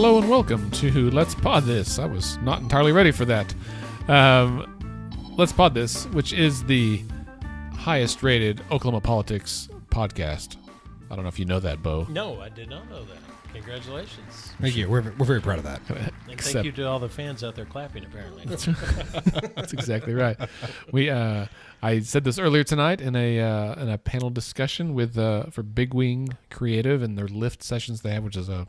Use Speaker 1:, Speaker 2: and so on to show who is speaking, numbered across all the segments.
Speaker 1: Hello and welcome to Let's Pod This. I was not entirely ready for that. Let's Pod This, which is the highest rated Oklahoma politics podcast. I don't know if you know that, Bo.
Speaker 2: No, I did not know that. Congratulations.
Speaker 3: Thank you. We're very proud of that.
Speaker 2: And thank you to all the fans out there clapping, apparently.
Speaker 1: That's exactly right. I said this earlier tonight in a panel discussion with for Big Wing Creative and their Lift sessions they have, which is a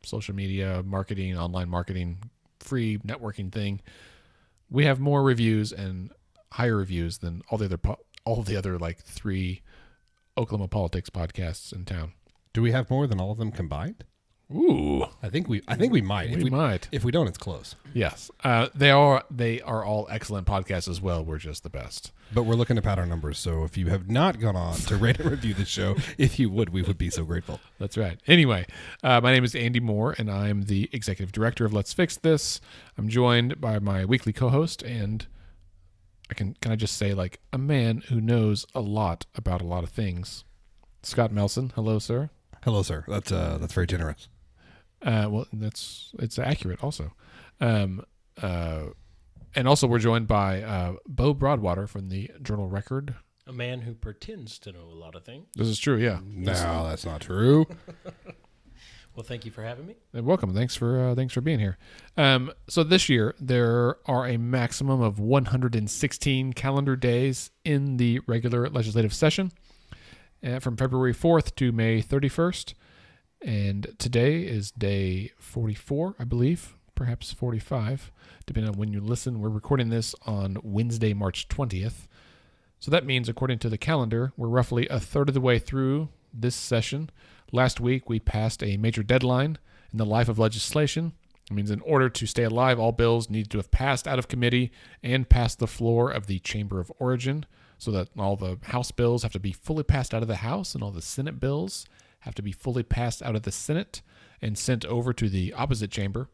Speaker 1: social media marketing, online marketing, free networking thing. We have more reviews and higher reviews than all the other like 3 Oklahoma politics podcasts in town.
Speaker 3: Do we have more than all of them combined?
Speaker 1: Ooh,
Speaker 3: I think we might.
Speaker 1: We might.
Speaker 3: If we don't, it's close.
Speaker 1: Yes, they are all excellent podcasts as well. We're just the best.
Speaker 3: But we're looking to pad our numbers, so if you have not gone on to rate and review the show, if you would, we would be so grateful.
Speaker 1: That's right. Anyway, my name is Andy Moore, and I'm the executive director of Let's Fix This. I'm joined by my weekly co-host, and can I just say, like, a man who knows a lot about a lot of things, Scott Melson. Hello, sir.
Speaker 3: Hello, sir. That's very generous.
Speaker 1: Well, it's accurate also. And also we're joined by Bo Broadwater from the Journal Record.
Speaker 2: A man who pretends to know a lot of things.
Speaker 1: This is true, yeah.
Speaker 3: No, that's not true.
Speaker 2: Well, thank you for having me.
Speaker 1: Welcome. Thanks for being here. So this year there are a maximum of 116 calendar days in the regular legislative session, from February 4th to May 31st. And today is day 44, I believe, perhaps 45, depending on when you listen. We're recording this on Wednesday, March 20th. So that means, according to the calendar, we're roughly a third of the way through this session. Last week, we passed a major deadline in the life of legislation. It means in order to stay alive, all bills need to have passed out of committee and passed the floor of the Chamber of Origin, so that all the House bills have to be fully passed out of the House and all the Senate bills have to be fully passed out of the Senate and sent over to the opposite chamber.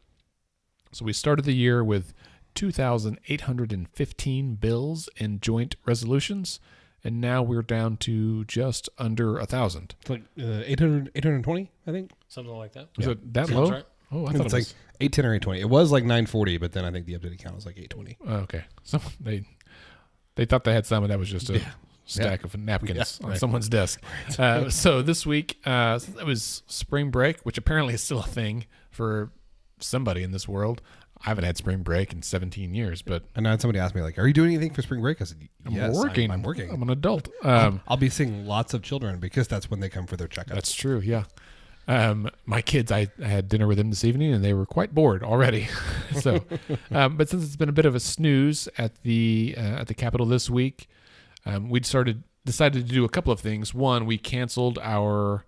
Speaker 1: So we started the year with 2,815 bills and joint resolutions, and now we're down to just under 1,000.
Speaker 3: It's like 820, I think.
Speaker 2: Something like that.
Speaker 1: Is it that
Speaker 2: Sounds
Speaker 1: low?
Speaker 2: right.
Speaker 1: Oh, I thought
Speaker 3: It's
Speaker 1: it
Speaker 3: like
Speaker 1: was
Speaker 3: 810 or 820. It was like 940, but then I think the updated count was like 820.
Speaker 1: okay. They thought they had some, and that was just a stack of napkins on someone's desk. So this week, it was spring break, which apparently is still a thing for somebody in this world. I haven't had spring break in 17 years, but...
Speaker 3: And then somebody asked me, like, are you doing anything for spring break? I said, yes, I'm working.
Speaker 1: I'm an adult.
Speaker 3: I'll be seeing lots of children because that's when they come for their checkups.
Speaker 1: That's true, yeah. My kids, I had dinner with them this evening, and they were quite bored already. So, but since it's been a bit of a snooze at the Capitol this week, we decided to do a couple of things. One, we canceled our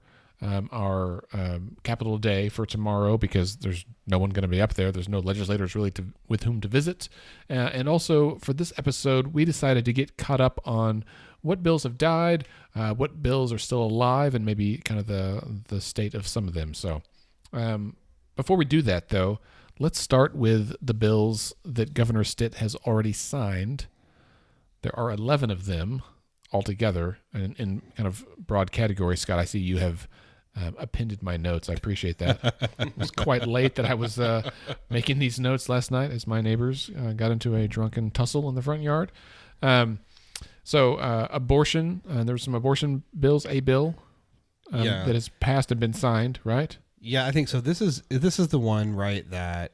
Speaker 1: Capitol Day for tomorrow because there's no one going to be up there. There's no legislators really with whom to visit. And also for this episode, we decided to get caught up on what bills have died, what bills are still alive, and maybe kind of the state of some of them. So before we do that, though, let's start with the bills that Governor Stitt has already signed. There are 11 of them altogether in kind of broad categories. Scott, I see you have appended my notes. I appreciate that. It was quite late that I was making these notes last night as my neighbors got into a drunken tussle in the front yard. So abortion, there were some abortion bills, a bill that has passed and been signed, right?
Speaker 3: Yeah, I think so. This is the one, right, that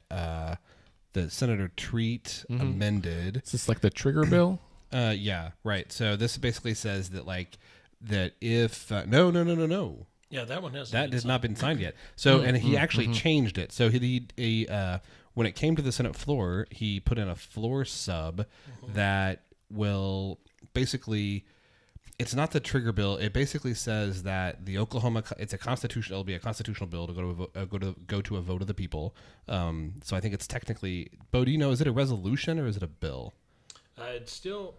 Speaker 3: Senator Treat amended.
Speaker 1: Is this like the trigger bill?
Speaker 3: Yeah, right. So this basically says that if no.
Speaker 2: Yeah, that one has
Speaker 3: not been signed yet. So and he actually changed it. So he when it came to the Senate floor, he put in a floor sub that will basically, it's not the trigger bill. It basically says that the Oklahoma, it'll be a constitutional bill to go to a vote of the people. So I think it's technically, Bo, do you know, is it a resolution or is it a bill?
Speaker 2: It's still,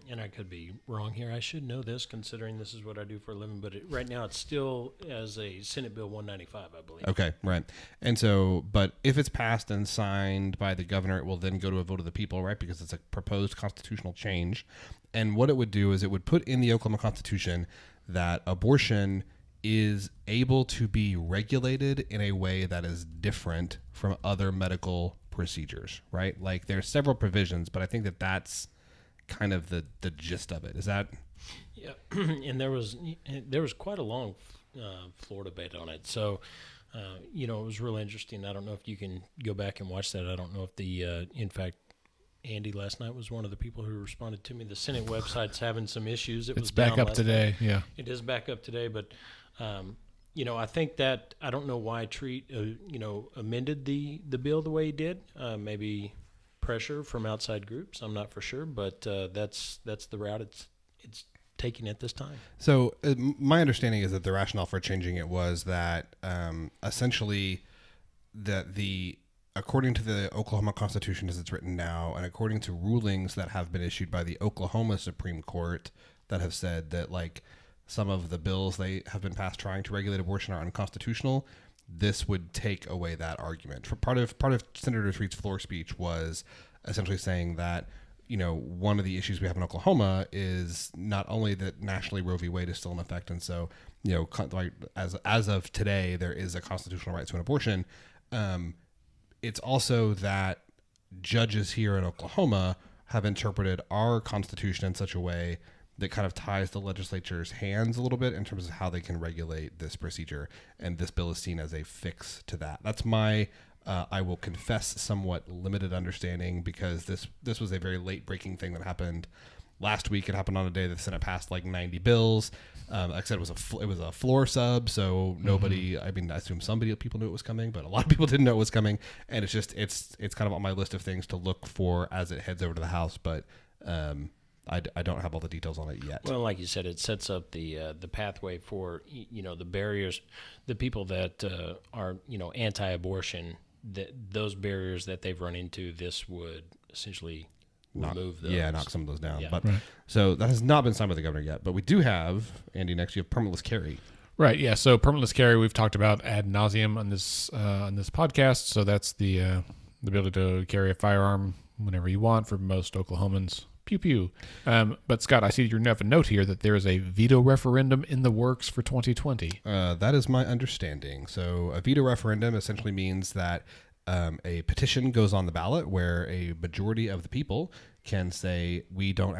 Speaker 2: and I could be wrong here. I should know this considering this is what I do for a living, but right now it's still as a Senate Bill 195, I believe.
Speaker 3: Okay, right. And so, but if it's passed and signed by the governor, it will then go to a vote of the people, right? Because it's a proposed constitutional change. And what it would do is it would put in the Oklahoma Constitution that abortion is able to be regulated in a way that is different from other medical procedures, right? Like there's several provisions, but I think that that's kind of the gist of it. Is that?
Speaker 2: Yeah, and there was quite a long floor debate on it. So, it was really interesting. I don't know if you can go back and watch that. I don't know if in fact, Andy last night was one of the people who responded to me. The Senate website's having some issues.
Speaker 1: It's back up today.
Speaker 2: Night.
Speaker 1: Yeah,
Speaker 2: it is back up today. But, I think that I don't know why Treat, amended the bill the way he did. Maybe pressure from outside groups. I'm not for sure, but that's the route it's taking at this time.
Speaker 3: So my understanding is that the rationale for changing it was that essentially that according to the Oklahoma Constitution as it's written now, and according to rulings that have been issued by the Oklahoma Supreme Court that have said that like some of the bills they have been passed trying to regulate abortion are unconstitutional, this would take away that argument. Part of Senator Treat's floor speech was essentially saying that one of the issues we have in Oklahoma is not only that nationally Roe v. Wade is still in effect, and so as of today there is a constitutional right to an abortion. It's also that judges here in Oklahoma have interpreted our Constitution in such a way that kind of ties the legislature's hands a little bit in terms of how they can regulate this procedure, and this bill is seen as a fix to that. That's my I will confess somewhat limited understanding, because this was a very late breaking thing that happened last week. It happened on a day that the Senate passed like 90 bills. Like I said, it was a floor sub, so nobody. I mean, I assume people knew it was coming, but a lot of people didn't know it was coming. And it's just it's kind of on my list of things to look for as it heads over to the House. But I don't have all the details on it yet.
Speaker 2: Well, like you said, it sets up the pathway for the barriers, the people that are anti-abortion. Those barriers that they've run into, this would essentially remove those.
Speaker 3: Yeah, knock some of those down.
Speaker 2: Yeah.
Speaker 3: But so that has not been signed by the governor yet. But we do have, Andy, next you have permitless carry.
Speaker 1: Right. Yeah. So permitless carry we've talked about ad nauseum on this podcast. So that's the ability to carry a firearm whenever you want for most Oklahomans. Pew pew. But Scott, I see you have a note here that there is a veto referendum in the works for 2020.
Speaker 3: That is my understanding. So a veto referendum essentially means that a petition goes on the ballot where a majority of the people can say we don't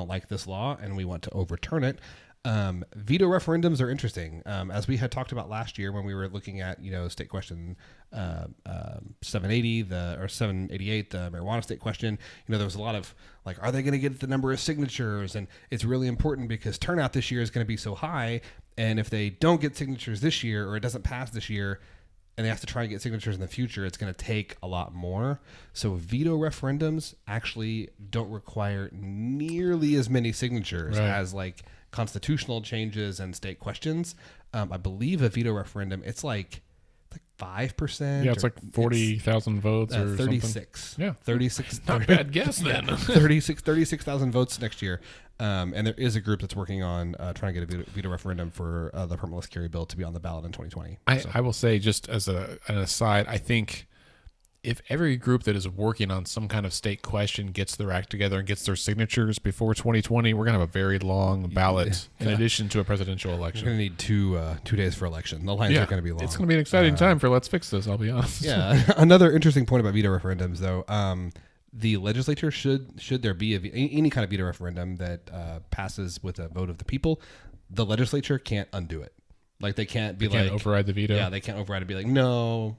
Speaker 3: like this law and we want to overturn it. Veto referendums are interesting. As we had talked about last year when we were looking at, state question 780 or 788, the marijuana state question, there was a lot of like, are they going to get the number of signatures? And it's really important because turnout this year is going to be so high. And if they don't get signatures this year, or it doesn't pass this year, and they have to try and get signatures in the future, it's going to take a lot more. So veto referendums actually don't require nearly as many signatures as like constitutional changes and state questions. I believe a veto referendum, it's like 5%.
Speaker 1: Yeah, it's like 40,000 votes or
Speaker 3: 36.
Speaker 1: Something. Yeah.
Speaker 3: 36.
Speaker 1: Not a bad guess then.
Speaker 3: 36,000 votes next year. And there is a group that's working on trying to get a veto referendum for the permitless carry bill to be on the ballot in 2020.
Speaker 1: I will say, just as an aside, I think if every group that is working on some kind of state question gets their act together and gets their signatures before 2020, we're going to have a very long ballot in addition to a presidential election.
Speaker 3: We're going to need 2 days for election. The lines are going to be long.
Speaker 1: It's going to be an exciting time for Let's Fix This, I'll be honest.
Speaker 3: Yeah. Another interesting point about veto referendums, though, the legislature, should there be any kind of veto referendum that passes with a vote of the people, the legislature can't undo it. Like they can't
Speaker 1: override the veto.
Speaker 3: Yeah, they can't override it and be like, no,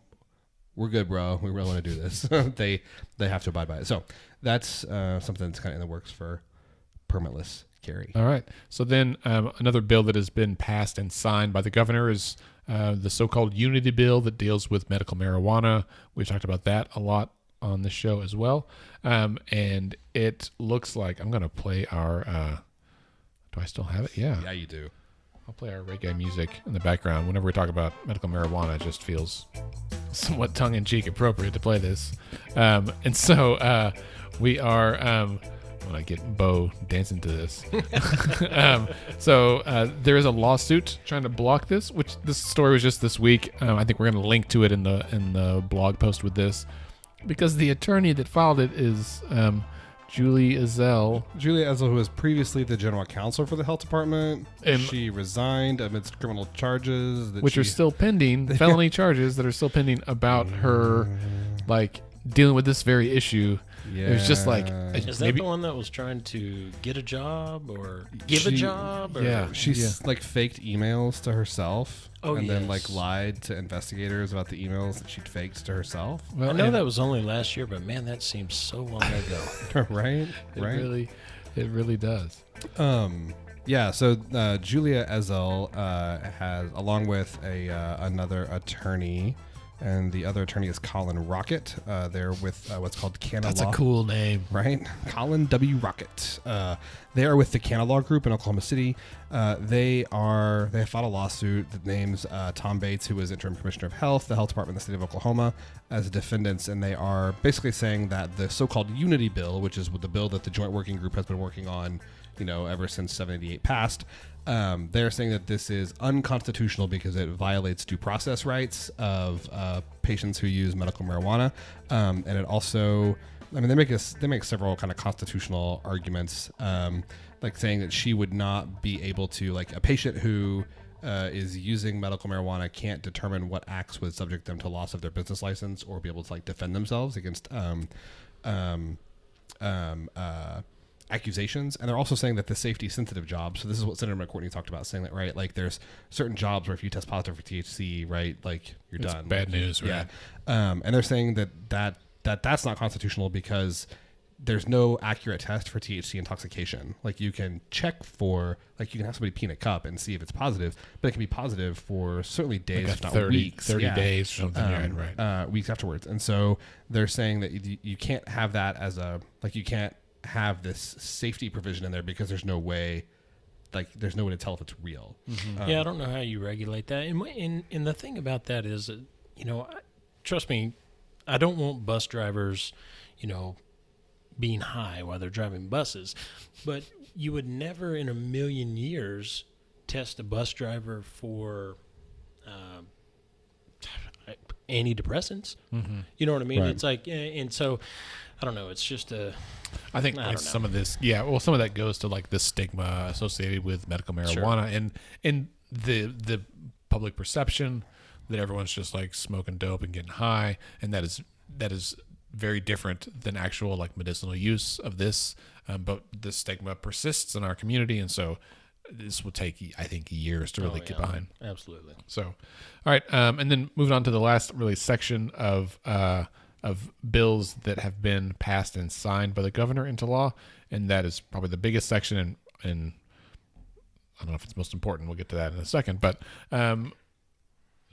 Speaker 3: we're good, bro. We really want to do this. They have to abide by it. So that's something that's kind of in the works for permitless carry.
Speaker 1: All right. So then another bill that has been passed and signed by the governor is the so-called Unity Bill that deals with medical marijuana. We've talked about that a lot on the show as well. And it looks like I'm going to play our... do I still have it? Yeah.
Speaker 3: Yeah, you do.
Speaker 1: I'll play our reggae music in the background. Whenever we talk about medical marijuana, it just feels somewhat tongue-in-cheek appropriate to play this. And so we are... when I get Bo dancing to this. So there is a lawsuit trying to block this, which this story was just this week. I think we're going to link to it in the blog post with this, because the attorney that filed it is Julie Ezell.
Speaker 3: Julia Ezell, who was previously the general counsel for the health department,
Speaker 1: And-
Speaker 3: she resigned amidst criminal charges,
Speaker 1: which are still pending, felony charges that are still pending about her, like, dealing with this very issue.
Speaker 3: Yeah.
Speaker 1: It was just like,
Speaker 2: Is that the one that was trying to get a job or give a job? Or?
Speaker 1: Yeah.
Speaker 3: She's like faked emails to herself, and then like
Speaker 2: yes.
Speaker 3: lied to investigators about the emails that she'd faked to herself.
Speaker 1: well,
Speaker 2: I know
Speaker 1: and
Speaker 2: that was only last year, but man, that seems so long ago.
Speaker 3: Right?
Speaker 1: It really does.
Speaker 3: Yeah. So Julia Ezell has, along with another attorney, and the other attorney is Colin Rocket. They're with what's called Canna
Speaker 1: That's
Speaker 3: Law.
Speaker 1: a cool name.
Speaker 3: Right? Colin W. Rocket. They are with the Canna Law Group in Oklahoma City. They have filed a lawsuit that names Tom Bates, who was interim commissioner of health, the health department in the state of Oklahoma, as defendants, and they are basically saying that the so-called Unity Bill, which is the bill that the Joint Working Group has been working on, ever since 788 passed, they're saying that this is unconstitutional because it violates due process rights of patients who use medical marijuana, and it also, they make several kind of constitutional arguments, like saying that she would not be able to, like, a patient who is using medical marijuana can't determine what acts would subject them to loss of their business license or be able to, like, defend themselves against accusations. And they're also saying that the safety sensitive jobs, so this is what Senator McCourtney talked about, saying that, right, like, there's certain jobs where if you test positive for THC, right, like, you're
Speaker 1: It's
Speaker 3: done.
Speaker 1: bad
Speaker 3: Like,
Speaker 1: news, right?
Speaker 3: Yeah. And they're saying that's not constitutional because there's no accurate test for THC intoxication. Like, you can check for, like, you can have somebody pee in a cup and see if it's positive, but it can be positive for certainly days,
Speaker 1: Like
Speaker 3: if not
Speaker 1: 30
Speaker 3: weeks.
Speaker 1: 30 days or something, right.
Speaker 3: Weeks afterwards. And so they're saying that you can't have that as you can't have this safety provision in there because there's no way to tell if it's real.
Speaker 1: Mm-hmm.
Speaker 2: Yeah, I don't know how you regulate that. And the thing about that is, trust me, I don't want bus drivers, being high while they're driving buses. But you would never in a million years test a bus driver for antidepressants.
Speaker 1: Mm-hmm.
Speaker 2: You know what I mean?
Speaker 3: Right.
Speaker 2: It's like, and so, I don't know. It's just
Speaker 1: I think
Speaker 2: I
Speaker 1: like
Speaker 2: don't know.
Speaker 1: some of this, some of that goes to like the stigma associated with medical marijuana and the public perception that everyone's just like smoking dope and getting high, and that is very different than actual like medicinal use of this. But the stigma persists in our community, and so this will take, I think, years to really get behind.
Speaker 2: Absolutely.
Speaker 1: So, all right, and then moving on to the last really section of bills that have been passed and signed by the governor into law, and that is probably the biggest section, and I don't know if it's most important. We'll get to that in a second, but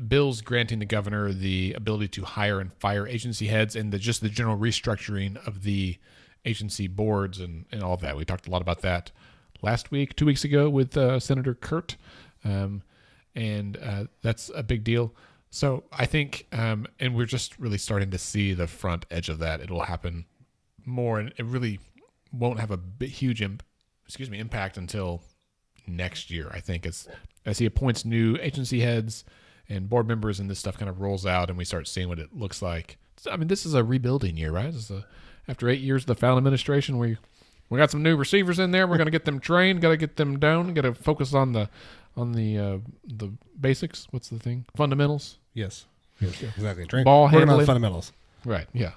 Speaker 1: bills granting the governor the ability to hire and fire agency heads and the general restructuring of the agency boards and all of that. We talked a lot about that last week, 2 weeks ago with Senator Kurt, and that's a big deal. So I think, and we're just really starting to see the front edge of that. It'll happen more, and it really won't have a huge impact until next year, I think, as he appoints new agency heads and board members, and this stuff kind of rolls out, and we start seeing what it looks like. I mean, this is a rebuilding year, right? After 8 years of the Fallon administration, we got some new receivers in there. We're going to get them trained. Got to get them down. Got to focus on the basics. What's the thing? Fundamentals.
Speaker 3: Yes, exactly.
Speaker 1: Ball
Speaker 3: Working on
Speaker 1: handling.
Speaker 3: the fundamentals.
Speaker 1: Right. Yeah.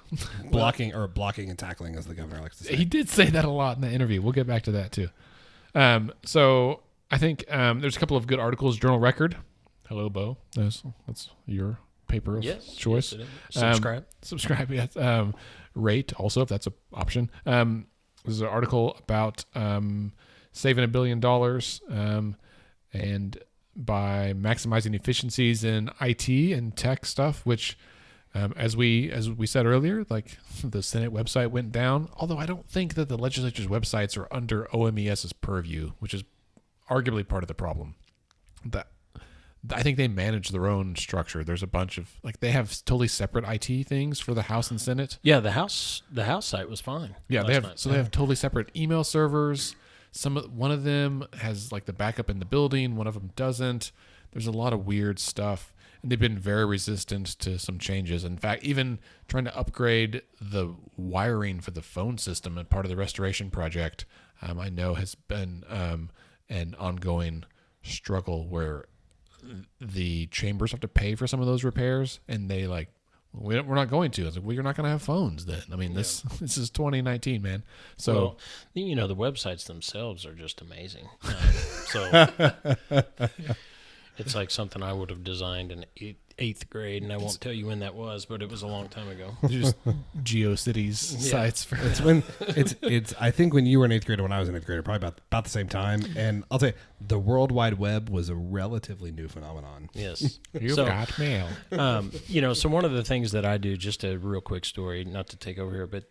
Speaker 3: Blocking and tackling, as the governor likes to say.
Speaker 1: He did say that a lot in the interview. We'll get back to that too. So I think there's a couple of good articles. Journal Record. Hello, Bo. That's your paper of choice.
Speaker 2: Yes, it is.
Speaker 1: Subscribe. Yes. Rate also, if that's an option. There's an article about saving $1 billion and by maximizing efficiencies in IT and tech stuff, which as we said earlier, like the Senate website went down, although I don't think that the legislature's websites are under OMES's purview, which is arguably part of the problem. I think they manage their own structure. There's a bunch of they have totally separate IT things for the House and Senate.
Speaker 2: Yeah, the House site was fine.
Speaker 1: Yeah, they have totally separate email servers. One of them has like the backup in the building, one of them doesn't. There's a lot of weird stuff. and they've been very resistant to some changes. In fact, even trying to upgrade the wiring for the phone system and part of the restoration project, I know has been an ongoing struggle where the chambers have to pay for some of those repairs, and they we're not going to. I was like, well, you're not going to have phones then. I mean, this is 2019, man. So,
Speaker 2: well, the websites themselves are just amazing. So it's like something I would have designed in eighth grade, and I won't tell you when that was, but it was a long time ago.
Speaker 1: just GeoCities sites for
Speaker 3: it's I think when you were in eighth grade, when I was in eighth grade, probably about the same time. And I'll tell you, the World Wide Web was a relatively new phenomenon.
Speaker 2: Yes.
Speaker 1: You've got mail.
Speaker 2: So one of the things that I do, just a real quick story, not to take over here, but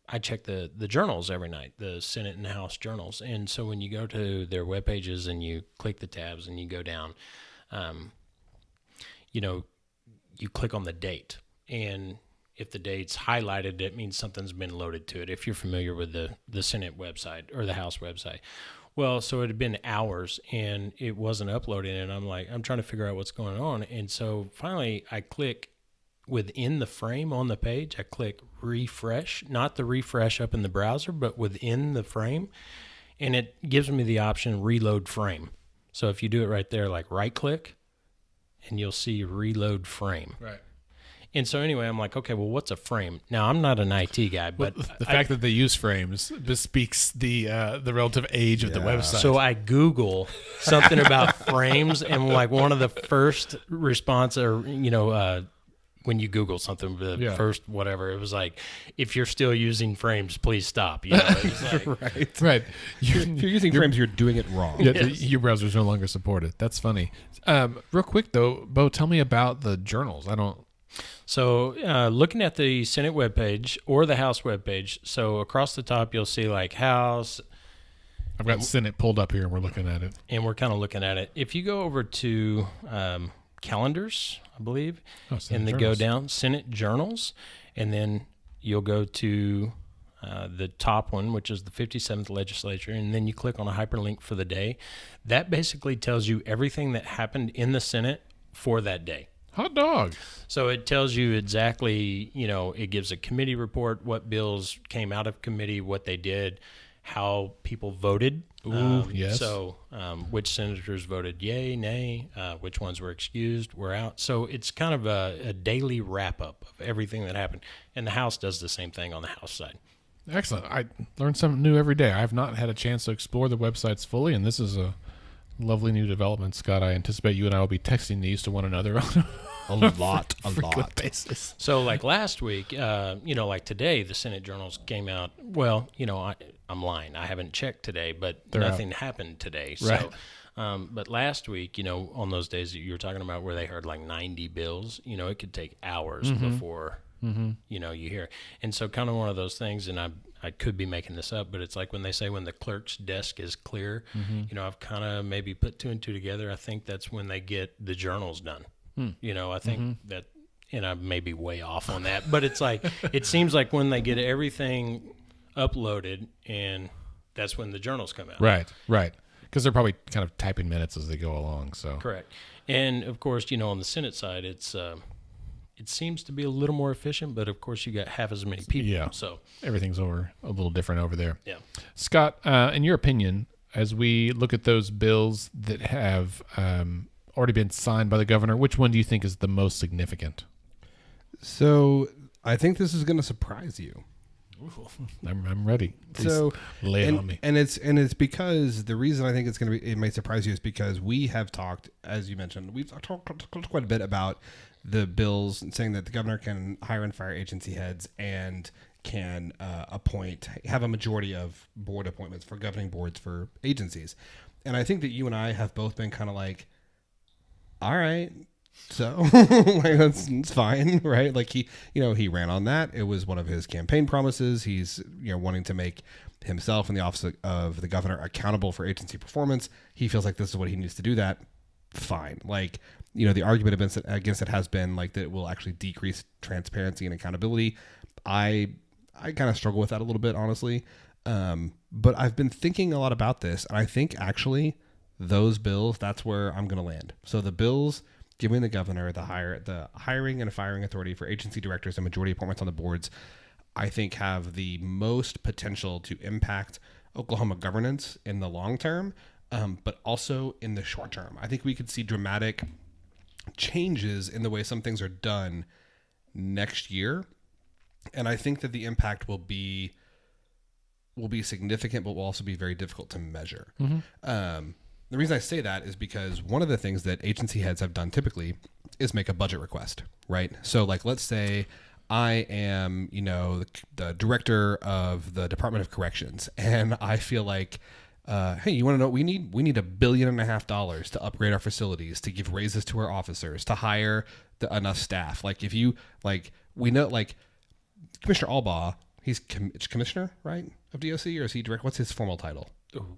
Speaker 2: I check the journals every night, the Senate and House journals. And so when you go to their web pages and you click the tabs and you go down, you click on the date. And if the date's highlighted, it means something's been loaded to it, if you're familiar with the Senate website or the House website. Well, so it had been hours and it wasn't uploading, and I'm trying to figure out what's going on. And so finally I click within the frame on the page, I click refresh, not the refresh up in the browser, but within the frame. And it gives me the option reload frame. So if you do it right there, like right click, and you'll see reload frame.
Speaker 1: Right.
Speaker 2: And so anyway, I'm like, okay, well, what's a frame? Now, I'm not an IT guy, but
Speaker 1: the fact that they use frames bespeaks the relative age of the website.
Speaker 2: So I Google something about frames, and like one of the first response, or when you Google something, the first whatever, it was like, if you're still using frames, please stop. It was like,
Speaker 1: right.
Speaker 3: If you're using frames, you're doing it wrong.
Speaker 1: Yeah, your browser's no longer supported. That's funny. Real quick though, Bo, tell me about the journals.
Speaker 2: So looking at the Senate webpage or the House webpage, so across the top you'll see like House.
Speaker 1: I've got Senate pulled up here and we're looking at it.
Speaker 2: And we're kind of looking at it. If you go over to calendars, I believe, and then go down Senate journals, and then you'll go to the top one, which is the 57th legislature, and then you click on a hyperlink for the day. That basically tells you everything that happened in the Senate for that day.
Speaker 1: Hot dog.
Speaker 2: So it tells you exactly, it gives a committee report, what bills came out of committee, what they did, how people voted.
Speaker 1: Yes.
Speaker 2: So which senators voted yay, nay, which ones were excused, were out. So it's kind of a daily wrap-up of everything that happened. And the House does the same thing on the House side.
Speaker 1: Excellent. I learn something new every day. I have not had a chance to explore the websites fully, and this is a lovely new development, Scott. I anticipate you and I will be texting these to one another on
Speaker 3: a lot
Speaker 1: basis.
Speaker 2: So like last week, like today, the Senate journals came out. Well, I'm lying. I haven't checked today, but nothing happened today.
Speaker 1: Right.
Speaker 2: So, but last week, on those days that you were talking about where they heard like 90 bills, it could take hours before, you hear. And so kind of one of those things, and I could be making this up, but it's like when they say when the clerk's desk is clear, I've kind of maybe put two and two together. I think that's when they get the journals done. I think that, and I may be way off on that, but it's like, it seems like when they get everything uploaded, and that's when the journals come out.
Speaker 1: Right. Because they're probably kind of typing minutes as they go along. So
Speaker 2: correct. And of course, on the Senate side, it seems to be a little more efficient, but of course you got half as many people.
Speaker 1: Yeah.
Speaker 2: So
Speaker 1: everything's a little different over there.
Speaker 2: Yeah.
Speaker 1: Scott, in your opinion, as we look at those bills that have already been signed by the governor, which one do you think is the most significant?
Speaker 3: So I think this is going to surprise you.
Speaker 1: I'm ready. Please
Speaker 3: so
Speaker 1: lay it on me.
Speaker 3: And it's because the reason I think it may surprise you is because we have talked, as you mentioned, we've talked quite a bit about the bills and saying that the governor can hire and fire agency heads and can have a majority of board appointments for governing boards for agencies. And I think that you and I have both been kind of like, all right, so like it's fine, right? Like he ran on that. It was one of his campaign promises. He's wanting to make himself and the office of the governor accountable for agency performance. He feels like this is what he needs to do that. Fine. Like, the argument against it has been like that it will actually decrease transparency and accountability. I kind of struggle with that a little bit, honestly. But I've been thinking a lot about this, and I think actually those bills, that's where I'm going to land. So the bills giving the governor the hiring and firing authority for agency directors and majority appointments on the boards, I think have the most potential to impact Oklahoma governance in the long term, but also in the short term. I think we could see dramatic changes in the way some things are done next year. And I think that the impact will be significant, but will also be very difficult to measure. The reason I say that is because one of the things that agency heads have done typically is make a budget request, right? So like, let's say I am, the director of the Department of Corrections, and I feel like, hey, you want to know what we need? We need $1.5 billion to upgrade our facilities, to give raises to our officers, to hire enough staff. Like if you we know Commissioner Albaugh, he's commissioner, right, of DOC, or is he director? What's his formal title?
Speaker 2: Ooh.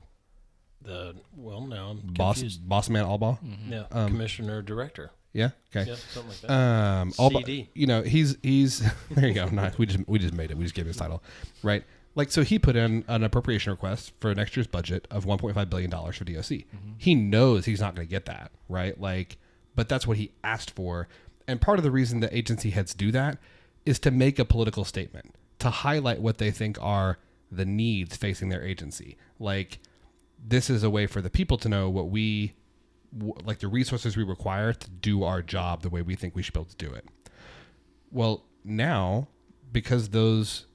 Speaker 2: Now I'm
Speaker 3: boss man Albaugh.
Speaker 2: Mm-hmm. Yeah, commissioner director.
Speaker 3: Yeah. Okay.
Speaker 2: Yeah, something like that.
Speaker 3: CD. He's there. You go. Nice. We just made it. We just gave him his title, right? Like, so he put in an appropriation request for next year's budget of $1.5 billion for DOC. Mm-hmm. He knows he's not going to get that, right? Like, but that's what he asked for, and part of the reason that agency heads do that is to make a political statement, to highlight what they think are the needs facing their agency. Like, this is a way for the people to know what the resources we require to do our job the way we think we should be able to do it. Well, now, because those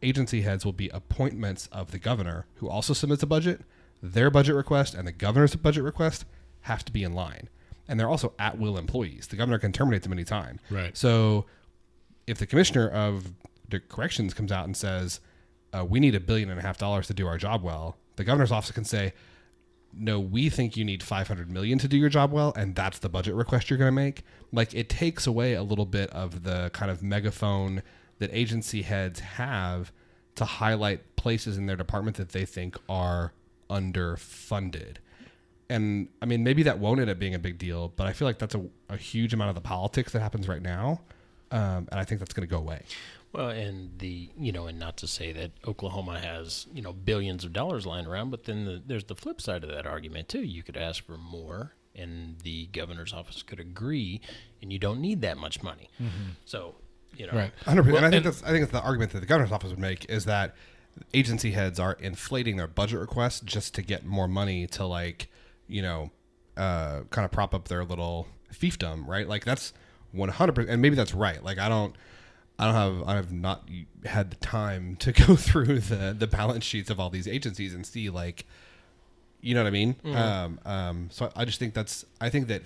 Speaker 3: agency heads will be appointments of the governor, who also submits a budget, their budget request and the governor's budget request have to be in line. And they're also at-will employees. The governor can terminate them anytime.
Speaker 1: Right.
Speaker 3: So if the commissioner of the corrections comes out and says, we need $1.5 billion to do our job well, the governor's office can say, no, we think you need $500 million to do your job well, and that's the budget request you're going to make. Like, it takes away a little bit of the kind of megaphone that agency heads have to highlight places in their department that they think are underfunded. And I mean, maybe that won't end up being a big deal, but I feel like that's a huge amount of the politics that happens right now. And I think that's going to go away.
Speaker 2: Well, and and not to say that Oklahoma has, billions of dollars lying around, but then there's the flip side of that argument too. You could ask for more, and the governor's office could agree, and you don't need that much money. Mm-hmm. So,
Speaker 3: right, 100%. Well, and I think it's the argument that the governor's office would make is that agency heads are inflating their budget requests just to get more money to kind of prop up their little fiefdom, right? Like, that's 100%, and maybe that's right. Like, I have not had the time to go through the balance sheets of all these agencies and see, like, you know what I mean? Mm-hmm. So I just think I think that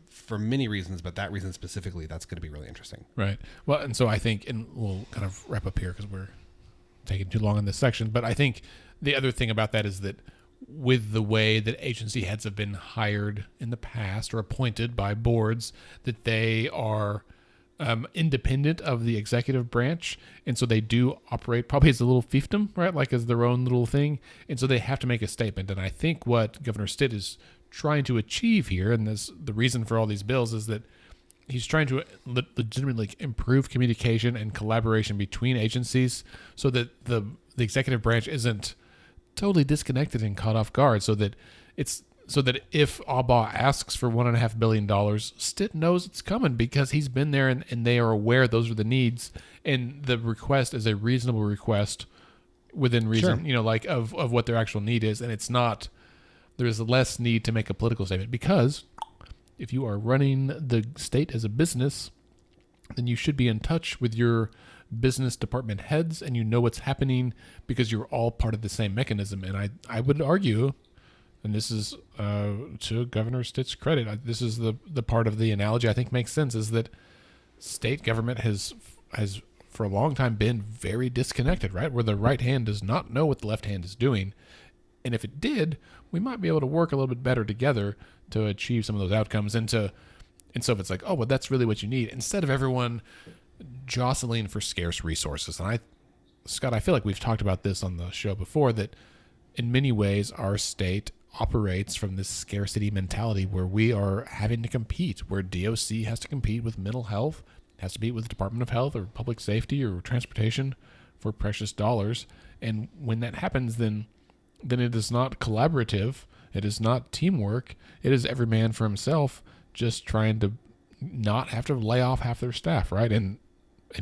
Speaker 3: for many reasons, but that reason specifically, that's going to be really interesting.
Speaker 1: Right. Well, and so I think, and we'll kind of wrap up here because we're taking too long in this section, but I think the other thing about that is that with the way that agency heads have been hired in the past or appointed by boards, that they are independent of the executive branch, and so they do operate probably as a little fiefdom, right? Like as their own little thing, and so they have to make a statement. And I think what Governor Stitt is trying to achieve here, and the reason for all these bills, is that he's trying to legitimately improve communication and collaboration between agencies, so that the executive branch isn't totally disconnected and caught off guard, so that if Albaugh asks for $1.5 billion, Stitt knows it's coming because he's been there and they are aware those are the needs, and the request is a reasonable request within reason,
Speaker 3: sure.
Speaker 1: Of what their actual need is. And there's less need to make a political statement, because if you are running the state as a business, then you should be in touch with your business department heads and you know what's happening because you're all part of the same mechanism. And I would argue, and this is to Governor Stitt's credit, this is the part of the analogy I think makes sense, is that state government has for a long time been very disconnected, right? Where the right hand does not know what the left hand is doing. And if it did, we might be able to work a little bit better together to achieve some of those outcomes. And so if it's like, oh, well, that's really what you need, instead of everyone jostling for scarce resources. And Scott, I feel like we've talked about this on the show before, that in many ways our state operates from this scarcity mentality where we are having to compete, where DOC has to compete with mental health, has to compete with the Department of Health or public safety or transportation for precious dollars. And when that happens, then it is not collaborative. It is not teamwork. It is every man for himself, just trying to not have to lay off half their staff, right? And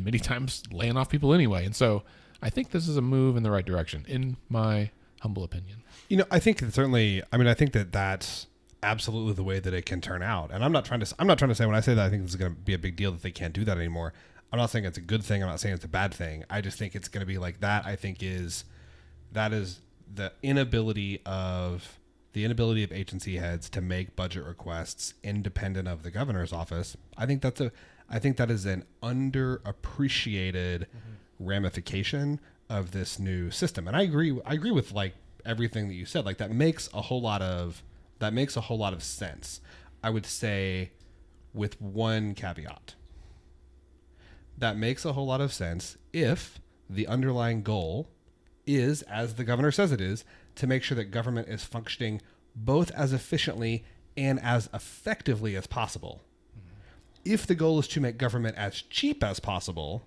Speaker 1: many times laying off people anyway. And so I think this is a move in the right direction, in my humble opinion.
Speaker 3: I think certainly. I mean, I think that that's absolutely the way that it can turn out. And I'm not trying to say when I say that I think this is going to be a big deal that they can't do that anymore. I'm not saying it's a good thing. I'm not saying it's a bad thing. I just think it's going to be like that. I think that is the inability of agency heads to make budget requests independent of the governor's office. I think that is an underappreciated ramification of this new system. And I agree with like everything that you said. Like that makes a whole lot of sense. I would say with one caveat. That makes a whole lot of sense if the underlying goal is, as the governor says it is, to make sure that government is functioning both as efficiently and as effectively as possible. If the goal is to make government as cheap as possible,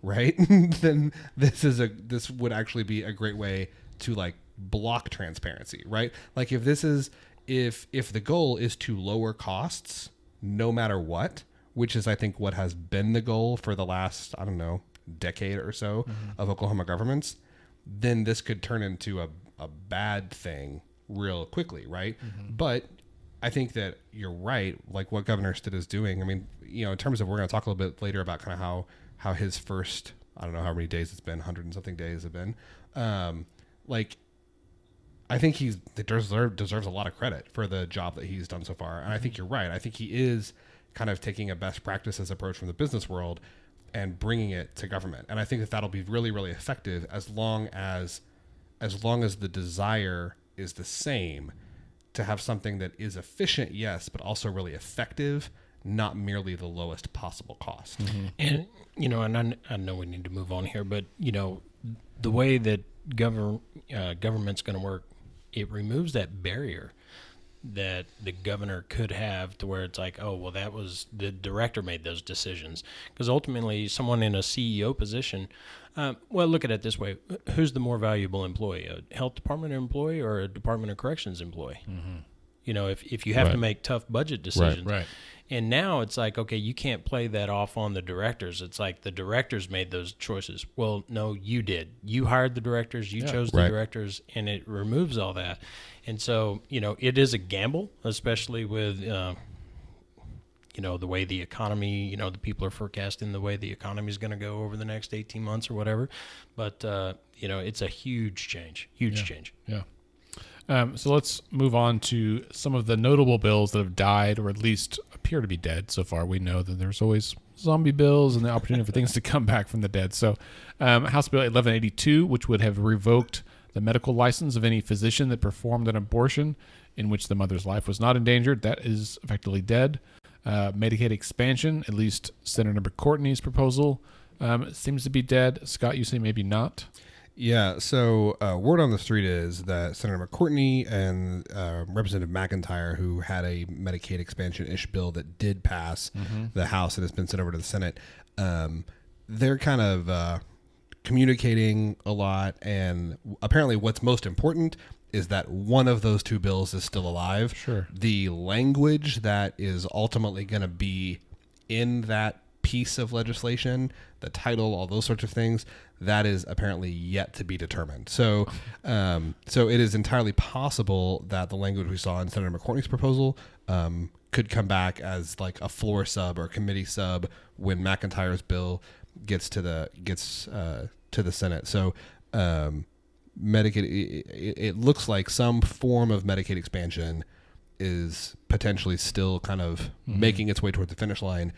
Speaker 3: right, then this would actually be a great way to like block transparency, right? Like if the goal is to lower costs no matter what, which is I think what has been the goal for the last, I don't know, decade or so of Oklahoma governments, then this could turn into a bad thing real quickly, right? But I think that you're right, like what Governor Stitt is doing. I mean, in terms of, we're going to talk a little bit later about kind of how his first, I don't know how many days it's been, 100 and something days have been. Like, I think he deserves a lot of credit for the job that he's done so far. And I think you're right. I think he is kind of taking a best practices approach from the business world and bringing it to government. And I think that that'll be really, really effective as long as the desire is the same to have something that is efficient, yes, but also really effective, not merely the lowest possible cost.
Speaker 2: And, and I know we need to move on here, but, the way that government's going to work, it removes that barrier that the governor could have to where it's like, oh, well, that was the director made those decisions. Because ultimately, someone in a CEO position, well, look at it this way. Who's the more valuable employee, a health department employee or a Department of Corrections employee? If you have to make tough budget decisions.
Speaker 1: Right.
Speaker 2: And now it's like, okay, you can't play that off on the directors. It's like the directors made those choices. Well, no, you did. You hired the directors. You chose the directors, and it removes all that. And so, it is a gamble, especially with, the way the economy, the people are forecasting the way the economy is going to go over the next 18 months or whatever. But, it's a huge change. Change.
Speaker 1: Yeah. So let's move on to some of the notable bills that have died or at least appear to be dead so far. We know that there's always zombie bills and the opportunity for things to come back from the dead. So House Bill 1182, which would have revoked the medical license of any physician that performed an abortion in which the mother's life was not endangered, that is effectively dead. Medicaid expansion, at least Senator McCourtney's proposal, seems to be dead. Scott, you say maybe not?
Speaker 3: Yeah, so word on the street is that Senator McCourtney and Representative McIntyre, who had a Medicaid expansion-ish bill that did pass the House and has been sent over to the Senate, they're kind of communicating a lot, and apparently what's most important is that one of those two bills is still alive.
Speaker 1: Sure.
Speaker 3: The language that is ultimately going to be in that piece of legislation, the title, all those sorts of things, that is apparently yet to be determined. So it is entirely possible that the language we saw in Senator McCourtney's proposal could come back as like a floor sub or committee sub when McIntyre's bill gets to the Senate. So Medicaid, it looks like some form of Medicaid expansion is potentially still kind of making its way toward the finish line.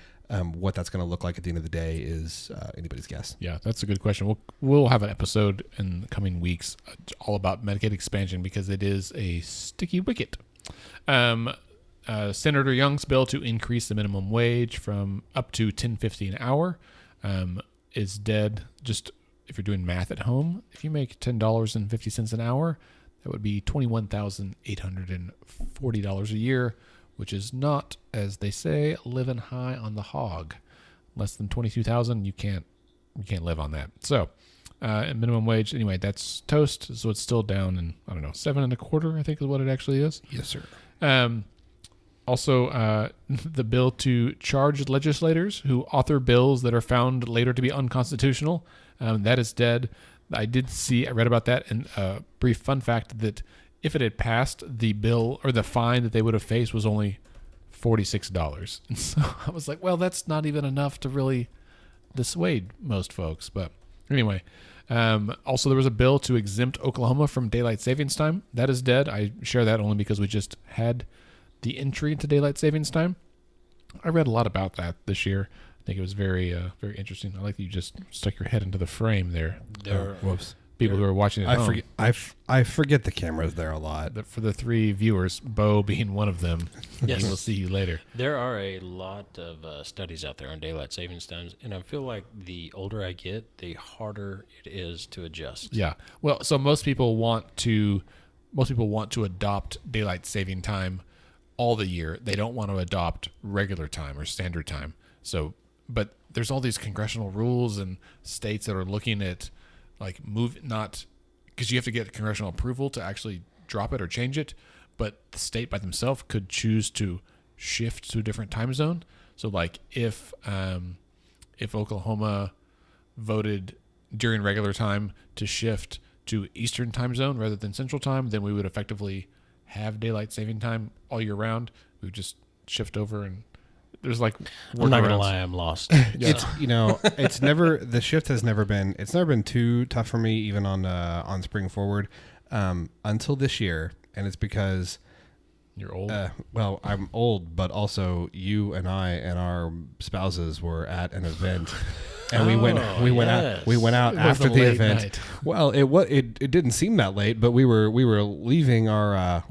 Speaker 3: What that's going to look like at the end of the day is anybody's guess.
Speaker 1: Yeah, that's a good question. We'll have an episode in the coming weeks all about Medicaid expansion because it is a sticky wicket. Senator Young's bill to increase the minimum wage from up to $10.50 an hour is dead. Just if you're doing math at home, if you make $10.50 an hour, that would be $21,840 a year, which is not, as they say, living high on the hog. Less than $22,000, you can't live on that. So, minimum wage, anyway, that's toast. So it's still down in, I don't know, 7.25, I think is what it actually is.
Speaker 3: Yes, sir.
Speaker 1: Also, the bill to charge legislators who author bills that are found later to be unconstitutional, that is dead. I read about that, and a brief fun fact that if it had passed, the bill or the fine that they would have faced was only $46. And so I was like, well, that's not even enough to really dissuade most folks. But anyway, also there was a bill to exempt Oklahoma from daylight savings time. That is dead. I share that only because we just had the entry into daylight savings time. I read a lot about that this year. I think it was very, very interesting. I like that you just stuck your head into the frame there.
Speaker 3: Whoops.
Speaker 1: People who are watching at home.
Speaker 3: I forget the camera's there a lot.
Speaker 1: For the 3 viewers, Bo being one of them,
Speaker 2: Yes.
Speaker 1: we'll see you later.
Speaker 2: There are a lot of studies out there on daylight savings times, and I feel like the older I get, the harder it is to adjust.
Speaker 1: Yeah. Well, so most people want to adopt daylight saving time all the year. They don't want to adopt regular time or standard time. So, but there's all these congressional rules and states that are looking at like not because you have to get congressional approval to actually drop it or change it, but the state by themselves could choose to shift to a different time zone. So like if Oklahoma voted during regular time to shift to Eastern time zone rather than Central time, then we would effectively have daylight saving time all year round. We would just shift over, and there's like
Speaker 2: I'm not gonna lie, I'm lost.
Speaker 1: Yeah.
Speaker 3: It's never the shift has never been too tough for me even on spring forward until this year, and it's because
Speaker 1: You're old.
Speaker 3: well, I'm old, but also you and I and our spouses were at an event. And we went out
Speaker 1: It was
Speaker 3: after
Speaker 1: a
Speaker 3: the
Speaker 1: late
Speaker 3: event.
Speaker 1: night.
Speaker 3: Well, it didn't seem that late, but we were leaving our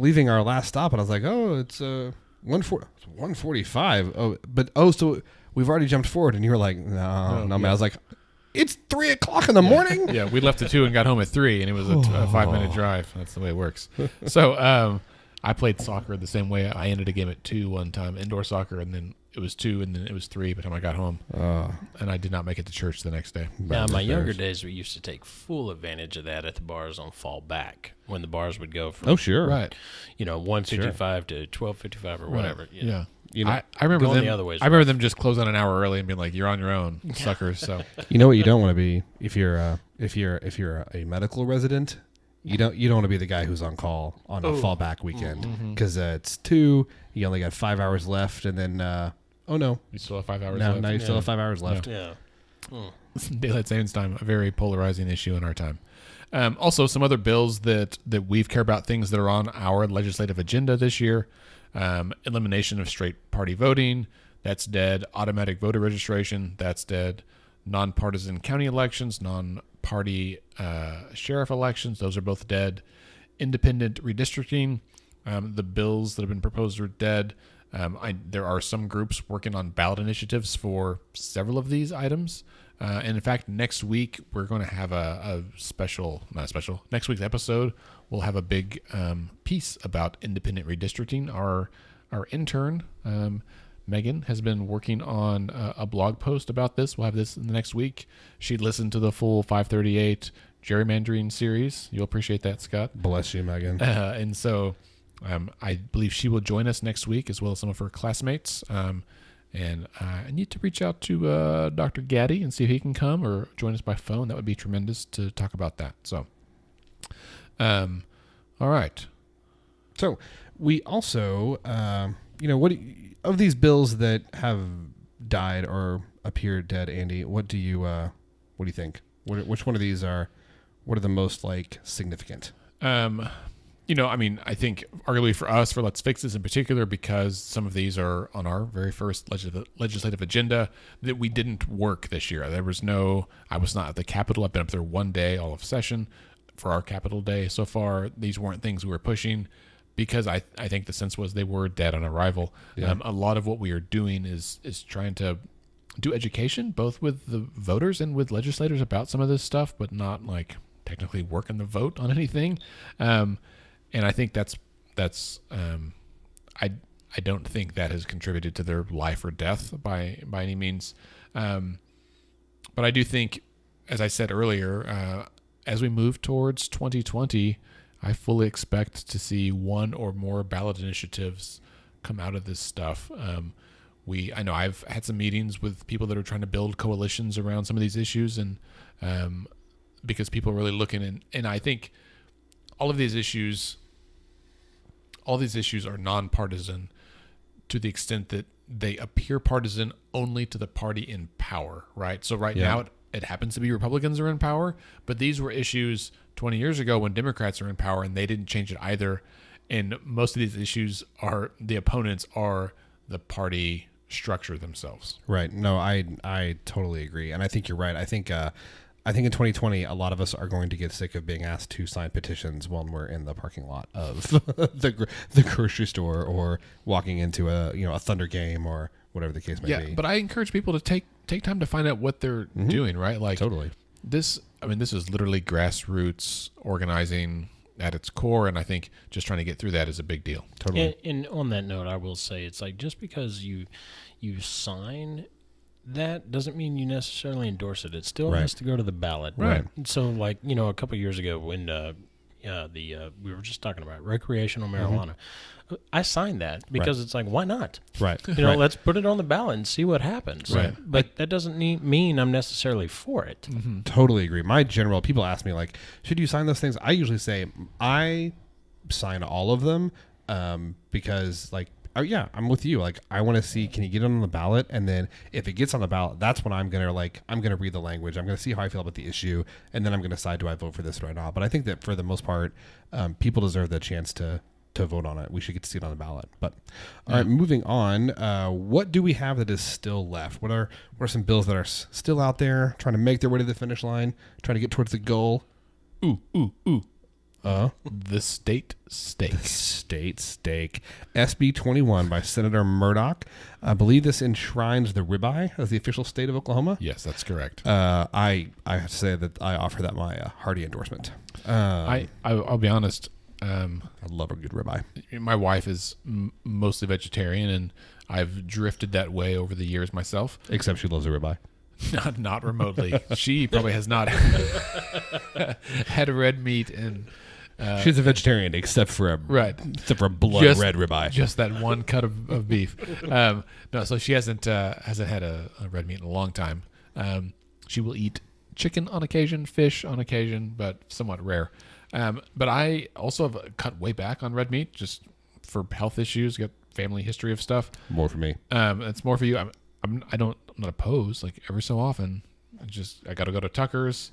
Speaker 3: last stop, and I was like, oh, it's 1:45. So we've already jumped forward, and you were like, no, man. I was like, it's 3:00 in the morning.
Speaker 1: Yeah, we left at 2 and got home at 3, and it was a 5-minute drive. That's the way it works. So I played soccer the same way. I ended a game at 2 one time, indoor soccer, and then it was 2, and then it was 3 by the time I got home. And I did not make it to church the next day.
Speaker 2: Now, in my younger days, we used to take full advantage of that at the bars on fall back when the bars would go from,
Speaker 1: Right.
Speaker 2: 1:55 to 12:55 or whatever.
Speaker 1: Right. Yeah.
Speaker 3: I
Speaker 1: remember
Speaker 2: going
Speaker 1: them.
Speaker 2: the other way is
Speaker 1: I remember them just closing an hour early and being like, "You're on your own, suckers." So
Speaker 3: You know what you don't want to be if you're a medical resident. You don't want to be the guy who's on call on a fallback weekend because it's 2. You only got 5 hours left, and then oh no,
Speaker 1: you still have 5 hours
Speaker 3: now
Speaker 1: left.
Speaker 3: you still have 5 hours left.
Speaker 2: Yeah.
Speaker 1: Daylight savings time, a very polarizing issue in our time. Also, some other bills that we care about, things that are on our legislative agenda this year. Elimination of straight party voting, that's dead. Automatic voter registration, that's dead. Nonpartisan county elections, non-party sheriff elections, those are both dead. Independent redistricting, the bills that have been proposed are dead. There are some groups working on ballot initiatives for several of these items. And in fact, next week, we're going to have next week's episode, we'll have a big piece about independent redistricting. Our intern, Megan, has been working on a blog post about this. We'll have this in the next week. She listened to the full 538 gerrymandering series. You'll appreciate that, Scott.
Speaker 3: Bless you, Megan.
Speaker 1: And so I believe she will join us next week, as well as some of her classmates. And I need to reach out to Dr. Gaddy and see if he can come or join us by phone. That would be tremendous to talk about that. So, all right.
Speaker 3: So we also, what of these bills that have died or appeared dead, Andy? What do you think? Which one of these what are the most significant?
Speaker 1: I think arguably for us, for Let's Fix This in particular, because some of these are on our very first legislative agenda, that we didn't work this year. I was not at the Capitol. I've been up there one day all of session for our Capitol Day. So far, these weren't things we were pushing because I think the sense was they were dead on arrival.
Speaker 3: Yeah.
Speaker 1: A lot of what we are doing is trying to do education, both with the voters and with legislators about some of this stuff, but not technically working the vote on anything. And I think that's I don't think that has contributed to their life or death by any means. But I do think, as I said earlier, as we move towards 2020, I fully expect to see one or more ballot initiatives come out of this stuff. I know I've had some meetings with people that are trying to build coalitions around some of these issues, and because people are really looking, and I think all these issues are nonpartisan to the extent that they appear partisan only to the party in power, right? So now it happens to be Republicans are in power, but these were issues 20 years ago when Democrats are in power, and they didn't change it either. And most of these issues the opponents are the party structure themselves.
Speaker 3: Right. No, I totally agree. And I think you're right. I think in 2020, a lot of us are going to get sick of being asked to sign petitions when we're in the parking lot of the grocery store or walking into a Thunder game or whatever the case may be.
Speaker 1: Yeah, but I encourage people to take time to find out what they're doing, right? Like
Speaker 3: totally.
Speaker 1: This is literally grassroots organizing at its core, and I think just trying to get through that is a big deal.
Speaker 3: Totally.
Speaker 2: And on that note, I will say it's like just because you sign that doesn't mean you necessarily endorse it. It still has to go to the ballot.
Speaker 1: Right.
Speaker 2: So, like, a couple of years ago when we were just talking about recreational marijuana, I signed that because it's like, why not?
Speaker 3: Right.
Speaker 2: Let's put it on the ballot and see what happens.
Speaker 1: Right.
Speaker 2: But that doesn't mean I'm necessarily for it.
Speaker 3: Mm-hmm. Totally agree. People ask me, like, should you sign those things? I usually say I sign all of them because, like, oh yeah, I'm with you. Like, I want to see, can you get it on the ballot? And then if it gets on the ballot, that's when I'm gonna read the language. I'm gonna see how I feel about the issue, and then I'm gonna decide, do I vote for this or not? But I think that for the most part, people deserve the chance to vote on it. We should get to see it on the ballot. But all right, moving on. What do we have that is still left? What are some bills that are still out there trying to make their way to the finish line, trying to get towards the goal?
Speaker 1: Ooh.
Speaker 3: The
Speaker 1: state stake.
Speaker 3: The state stake. SB 21 by Senator Murdoch. I believe this enshrines the ribeye as the official state of Oklahoma.
Speaker 1: Yes, that's correct.
Speaker 3: I have to say that I offer that my hearty endorsement.
Speaker 1: I'll be honest.
Speaker 3: I love a good ribeye.
Speaker 1: My wife is mostly vegetarian, and I've drifted that way over the years myself.
Speaker 3: Except she loves a ribeye.
Speaker 1: Not remotely. She probably has not had a red meat, and
Speaker 3: she's a vegetarian except for a blood red ribeye.
Speaker 1: Just that one cut of beef. No, so she hasn't had a red meat in a long time. She will eat chicken on occasion, fish on occasion, but somewhat rare. But I also have cut way back on red meat just for health issues. Got family history of stuff.
Speaker 3: More for me.
Speaker 1: It's more for you. I'm not opposed. Like every so often, I got to go to Tucker's.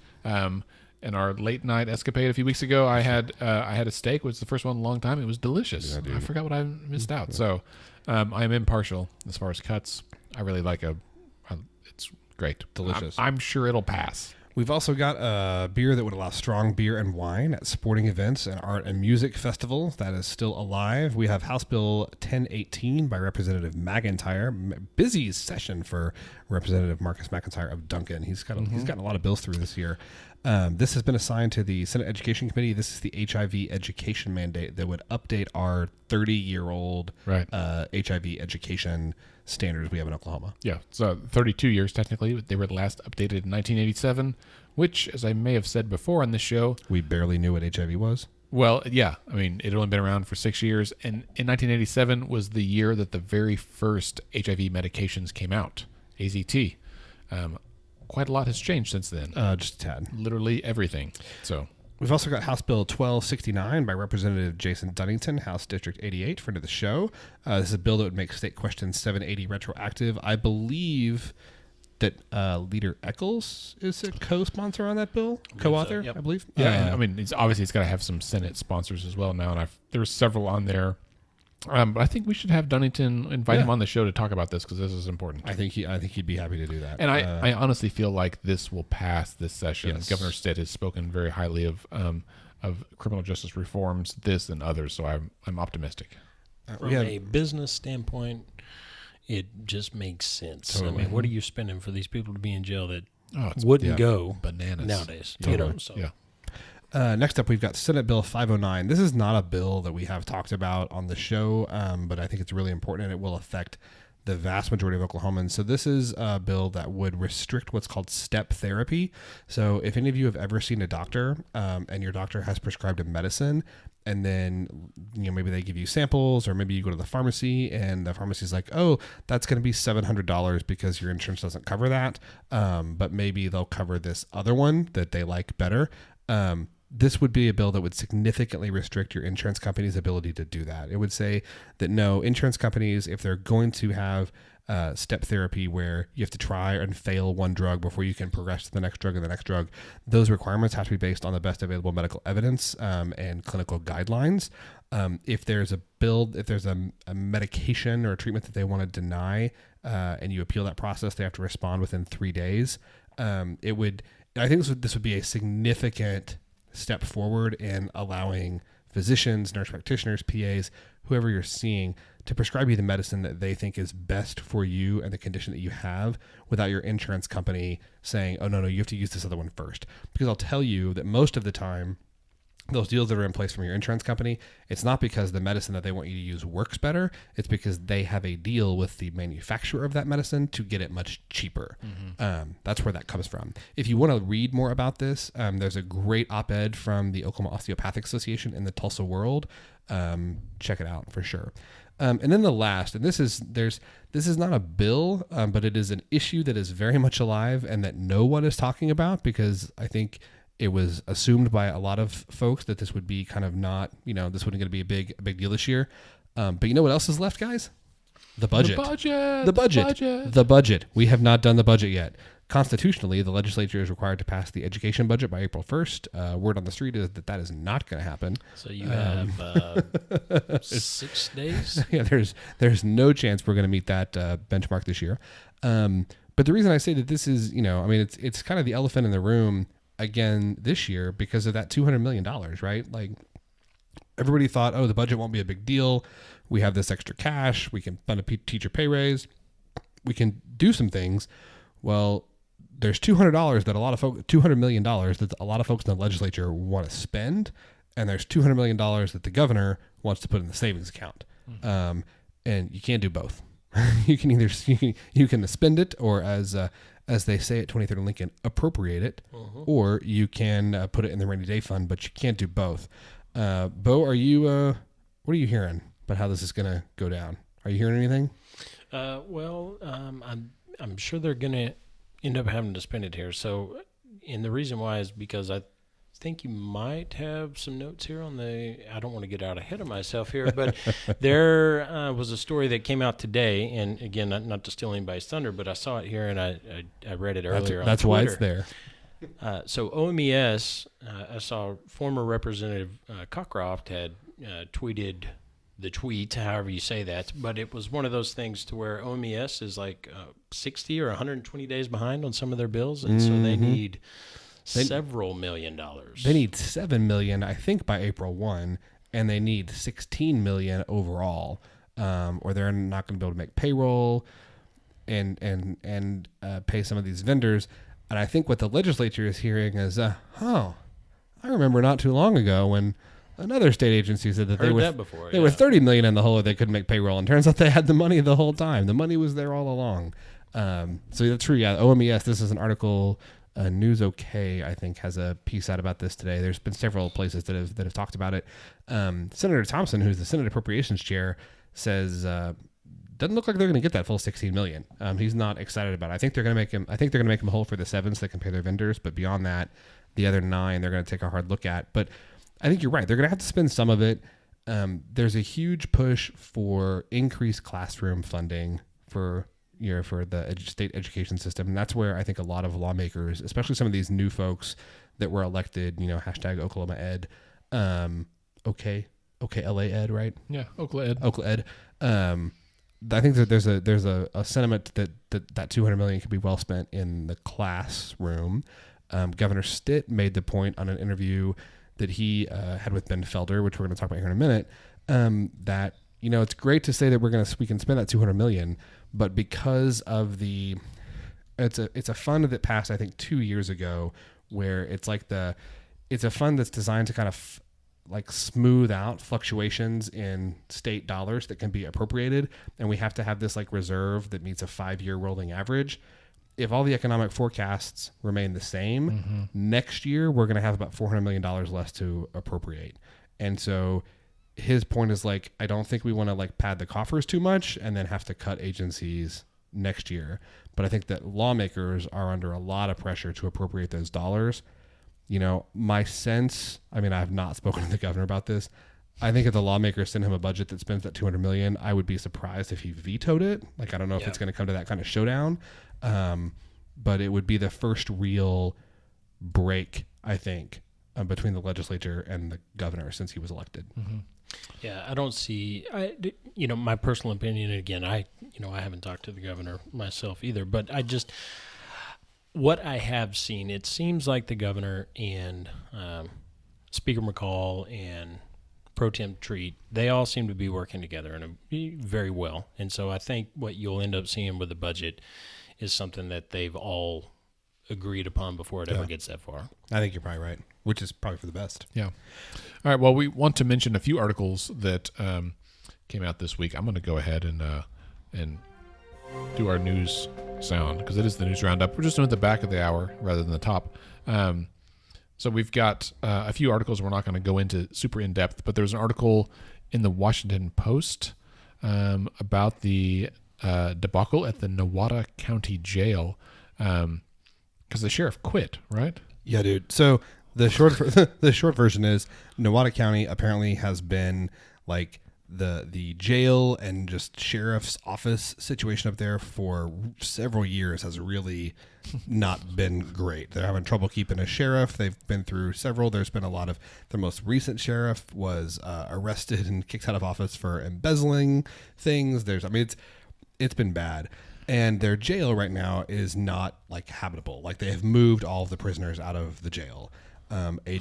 Speaker 1: In our late night escapade a few weeks ago, I had a steak, which was the first one in a long time. It was delicious. Yeah, I forgot what I missed out. So I'm impartial as far as cuts. I really like it's great,
Speaker 3: delicious.
Speaker 1: I'm sure it'll pass.
Speaker 3: We've also got a beer that would allow strong beer and wine at sporting events and art and music festivals. That is still alive. We have House Bill 1018 by Representative McIntyre. Busy session for Representative Marcus McIntyre of Duncan. He's gotten a lot of bills through this year. This has been assigned to the Senate Education Committee. This is the HIV education mandate that would update our 30-year-old HIV education standards we have in Oklahoma.
Speaker 1: Yeah, so 32 years technically. They were last updated in 1987, which, as I may have said before on this show,
Speaker 3: we barely knew what HIV was.
Speaker 1: Well, yeah. I mean, it had only been around for 6 years, and in 1987 was the year that the very first HIV medications came out, AZT. Quite a lot has changed since then.
Speaker 3: Just a tad.
Speaker 1: Literally everything. So
Speaker 3: we've also got House Bill 1269 by Representative Jason Dunnington, House District 88, friend of the show. This is a bill that would make State Question 780 retroactive. I believe that Leader Eccles is a co-sponsor on that bill, co-author,
Speaker 2: yep.
Speaker 3: I believe.
Speaker 1: Yeah, it's got to have some Senate sponsors as well now, and there's several on there. But I think we should have Dunnington invite him on the show to talk about this because this is important.
Speaker 3: I think he'd be happy to do that.
Speaker 1: And I honestly feel like this will pass this session.
Speaker 3: Yes.
Speaker 1: Governor Stitt has spoken very highly of criminal justice reforms, this and others, so I'm optimistic.
Speaker 2: From a business standpoint, it just makes sense. Totally. I mean, what are you spending for these people to be in jail that wouldn't go
Speaker 1: bananas
Speaker 2: nowadays?
Speaker 1: Totally.
Speaker 2: Yeah.
Speaker 3: Next up, we've got Senate Bill 509. This is not a bill that we have talked about on the show, but I think it's really important, and it will affect the vast majority of Oklahomans. So this is a bill that would restrict what's called step therapy. So if any of you have ever seen a doctor and your doctor has prescribed a medicine, and then, maybe they give you samples, or maybe you go to the pharmacy and the pharmacy's like, oh, that's going to be $700 because your insurance doesn't cover that. But maybe they'll cover this other one that they like better. This would be a bill that would significantly restrict your insurance company's ability to do that. It would say that no, insurance companies, if they're going to have step therapy where you have to try and fail one drug before you can progress to the next drug and the next drug, those requirements have to be based on the best available medical evidence and clinical guidelines. If there's a medication or a treatment that they want to deny and you appeal that process, they have to respond within 3 days. I think this would be a significant step forward in allowing physicians, nurse practitioners, PAs, whoever you're seeing, to prescribe you the medicine that they think is best for you and the condition that you have, without your insurance company saying, oh, no, you have to use this other one first. Because I'll tell you that most of the time, those deals that are in place from your insurance company, it's not because the medicine that they want you to use works better. It's because they have a deal with the manufacturer of that medicine to get it much cheaper. That's where that comes from. If you want to read more about this, there's a great op-ed from the Oklahoma Osteopathic Association in the Tulsa World. Check it out for sure. And then the last, and this is not a bill, but it is an issue that is very much alive and that no one is talking about, because I think it was assumed by a lot of folks that this would be kind of not, this wasn't going to be a big deal this year. But you know what else is left, guys? The budget. The budget. We have not done the budget yet. Constitutionally, the legislature is required to pass the education budget by April 1st. Word on the street is that is not going to happen.
Speaker 2: So you have 6 days?
Speaker 3: Yeah, there's no chance we're going to meet that benchmark this year. But the reason I say that this is, it's kind of the elephant in the room again this year because of that $200 million, right? Like, everybody thought, oh, the budget won't be a big deal. We have this extra cash. We can fund a teacher pay raise. We can do some things. Well, there's $200 that $200 million that a lot of folks in the legislature want to spend, and there's $200 million that the governor wants to put in the savings account. And you can't do both. You can either you can spend it, or as they say at 23rd and Lincoln, appropriate it, or you can put it in the rainy day fund, but you can't do both. Bo, what are you hearing about how this is going to go down? Are you hearing anything?
Speaker 2: I'm sure they're going to end up having to spend it here. So, and the reason why is because I think you might have some notes here on I don't want to get out ahead of myself here, but there was a story that came out today, and again, not to steal anybody's thunder, but I saw it here and I read it earlier.
Speaker 3: That's
Speaker 2: on
Speaker 3: why
Speaker 2: Twitter.
Speaker 3: it's there.
Speaker 2: So OMES, I saw former Representative Cockcroft had tweeted the tweet, however you say that, but it was one of those things to where OMES is like 60 or 120 days behind on some of their bills, and so they need several $1 million.
Speaker 3: They need $7 million, I think, by April 1, and they need $16 million overall, or they're not going to be able to make payroll and pay some of these vendors. And I think what the legislature is hearing is, I remember not too long ago when another state agency said that they were $30 million in the hole, they couldn't make payroll, and turns out they had the money the whole time. The money was there all along. So that's true. Yeah, OMES. This is an article. News OK, I think, has a piece out about this today. There's been several places that have talked about it. Senator Thompson, who's the Senate Appropriations Chair, says doesn't look like they're going to get that full $16 million. He's not excited about it. I think they're going to make him whole for the 7 so they can pay their vendors, but beyond that, the other 9 they're going to take a hard look at. But I think you're right. They're going to have to spend some of it. There's a huge push for increased classroom funding for the state education system. And that's where I think a lot of lawmakers, especially some of these new folks that were elected, hashtag Oklahoma Ed, LA Ed, right?
Speaker 1: Yeah, Oklahoma Ed.
Speaker 3: Oklahoma Ed. I think that there's a sentiment that $200 million could be well spent in the classroom. Governor Stitt made the point on an interview that he had with Ben Felder, which we're going to talk about here in a minute, that it's great to say that we can spend that $200 million, but because of it's a fund that passed, I think, 2 years ago, where it's a fund that's designed to kind of like smooth out fluctuations in state dollars that can be appropriated, and we have to have this like reserve that meets a 5-year rolling average. If all the economic forecasts remain the same, next year we're going to have about $400 million less to appropriate. And so his point is like, I don't think we want to like pad the coffers too much and then have to cut agencies next year. But I think that lawmakers are under a lot of pressure to appropriate those dollars. You know, my sense, I mean, I have not spoken to the governor about this. I think if the lawmakers send him a budget that spends that $200 million, I would be surprised if he vetoed it. Like, I don't know if it's going to come to that kind of showdown. But it would be the first real break, I think, between the legislature and the governor since he was elected.
Speaker 2: Yeah, I don't see, my personal opinion, and again, I haven't talked to the governor myself either, but what I have seen, it seems like the governor and Speaker McCall and Pro Tem Treat, they all seem to be working together very well. And so I think what you'll end up seeing with the budget is something that they've all agreed upon before it ever gets that far.
Speaker 3: I think you're probably right, which is probably for the best.
Speaker 1: Yeah. All right. Well, we want to mention a few articles that came out this week. I'm going to go ahead and do our news sound because it is the news roundup. We're just doing it at the back of the hour rather than the top. So we've got a few articles we're not going to go into super in depth, but there's an article in the Washington Post about the debacle at the Nowata County Jail because the sheriff quit, right?
Speaker 3: Yeah, dude. So the short version is Nowata County apparently has been like the jail and just sheriff's office situation up there for several years has really not been great. They're having trouble keeping a sheriff. They've been through several. There's been a lot of the most recent sheriff was arrested and kicked out of office for embezzling things. It's been bad. And their jail right now is not like habitable. Like they have moved all of the prisoners out of the jail. A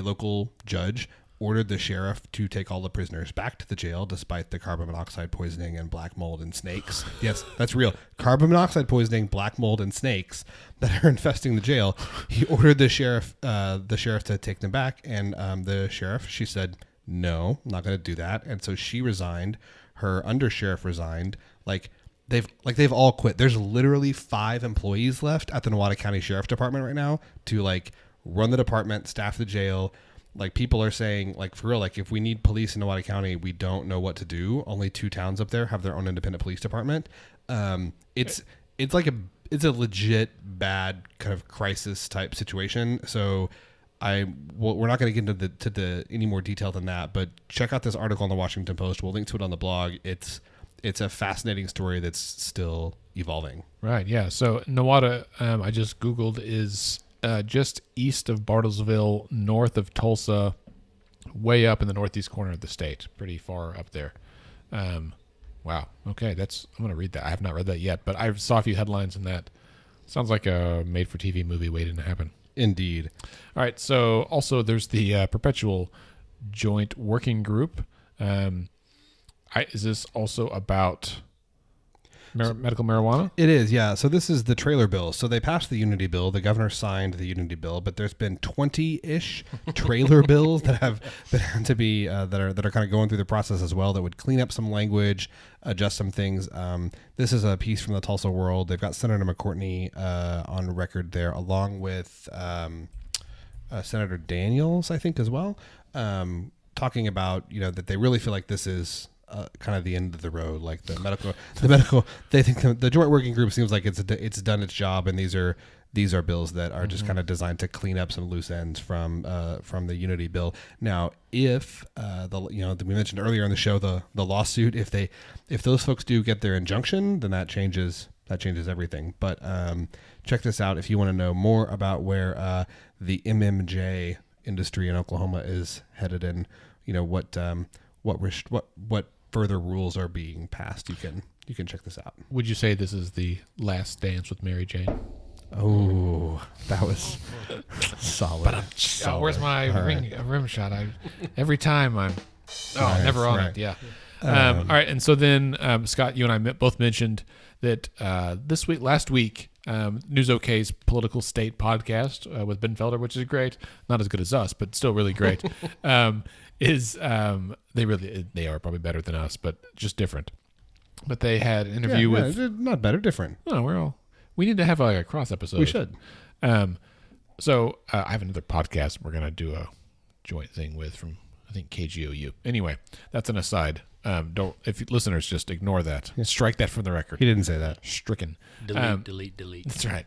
Speaker 3: local judge ordered the sheriff to take all the prisoners back to the jail despite the carbon monoxide poisoning and black mold and snakes. Yes, that's real. Carbon monoxide poisoning, black mold, and snakes that are infesting the jail. He ordered the sheriff to take them back, and the sheriff, she said, no, I'm not going to do that. And so she resigned. Her undersheriff resigned. They've all quit. There's literally 5 employees left at the Nowata County Sheriff's Department right now to like run the department, staff the jail. Like people are saying, like for real, like if we need police in Nowata County, we don't know what to do. Only 2 towns up there have their own independent police department. It's a legit bad kind of crisis type situation. So we're not going to get into the any more detail than that, but check out this article on the Washington Post. We'll link to it on the blog. It's a fascinating story that's still evolving.
Speaker 1: Right. Yeah. So Nowata, I just Googled, is just east of Bartlesville, north of Tulsa, way up in the northeast corner of the state, pretty far up there. Wow. Okay. I'm going to read that. I have not read that yet, but I saw a few headlines in that. Sounds like a made-for-TV movie waiting to happen.
Speaker 3: Indeed.
Speaker 1: All right. So also there's the Perpetual Joint Working Group. Is this also about medical marijuana? It is, yeah. So this is the trailer bill. So they passed the Unity bill. The governor signed the Unity bill, but there's been 20-ish trailer bills that have to be that are kind of going through the process as well. That would clean up some language, adjust some things. This is a piece from the Tulsa World. They've got Senator McCourtney on record there, along with Senator Daniels, I think, as well, talking about that they really feel like this is kind of the end of the road. Like the medical, they think the joint working group seems like it's done its job, and these are bills that are just kind of designed to clean up some loose ends from the Unity bill. Now, if we mentioned earlier in the show the lawsuit, if those folks do get their injunction, then that changes everything. But check this out if you want to know more about where the MMJ industry in Oklahoma is headed, and what further rules are being passed. You can check this out. Would you say this is the last dance with Mary Jane?
Speaker 3: Oh, that was solid.
Speaker 1: Where's my rim shot? Every time I'm never on it. Yeah. All right. And so then, Scott, you and I both mentioned that last week, News OK's Political State podcast with Ben Felder, which is great, not as good as us, but still really great, they are probably better than us, but just different. But they had an interview with
Speaker 3: not better, different.
Speaker 1: No, we need to have a cross episode.
Speaker 3: We should.
Speaker 1: So I have another podcast we're gonna do a joint thing with from I think KGOU. Anyway, that's an aside. If listeners just ignore that, strike that from the record.
Speaker 3: He didn't say that.
Speaker 1: Stricken.
Speaker 2: Delete.
Speaker 1: That's right.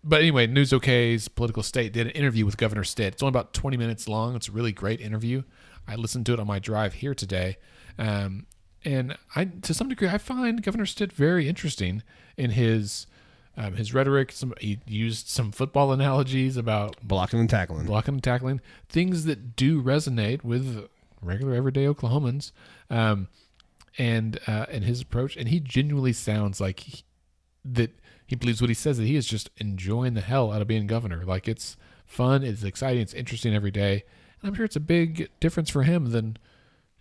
Speaker 1: But anyway, News OK's Political State did an interview with Governor Stitt. It's only about 20 minutes long. It's a really great interview. I listened to it on my drive here today. And to some degree, I find Governor Stitt very interesting in his rhetoric. He used some football analogies about
Speaker 3: blocking and tackling,
Speaker 1: things that do resonate with regular everyday Oklahomans, and his approach. And he genuinely sounds like that he believes what he says, that he is just enjoying the hell out of being governor. Like, it's fun, it's exciting, it's interesting every day. And I'm sure it's a big difference for him than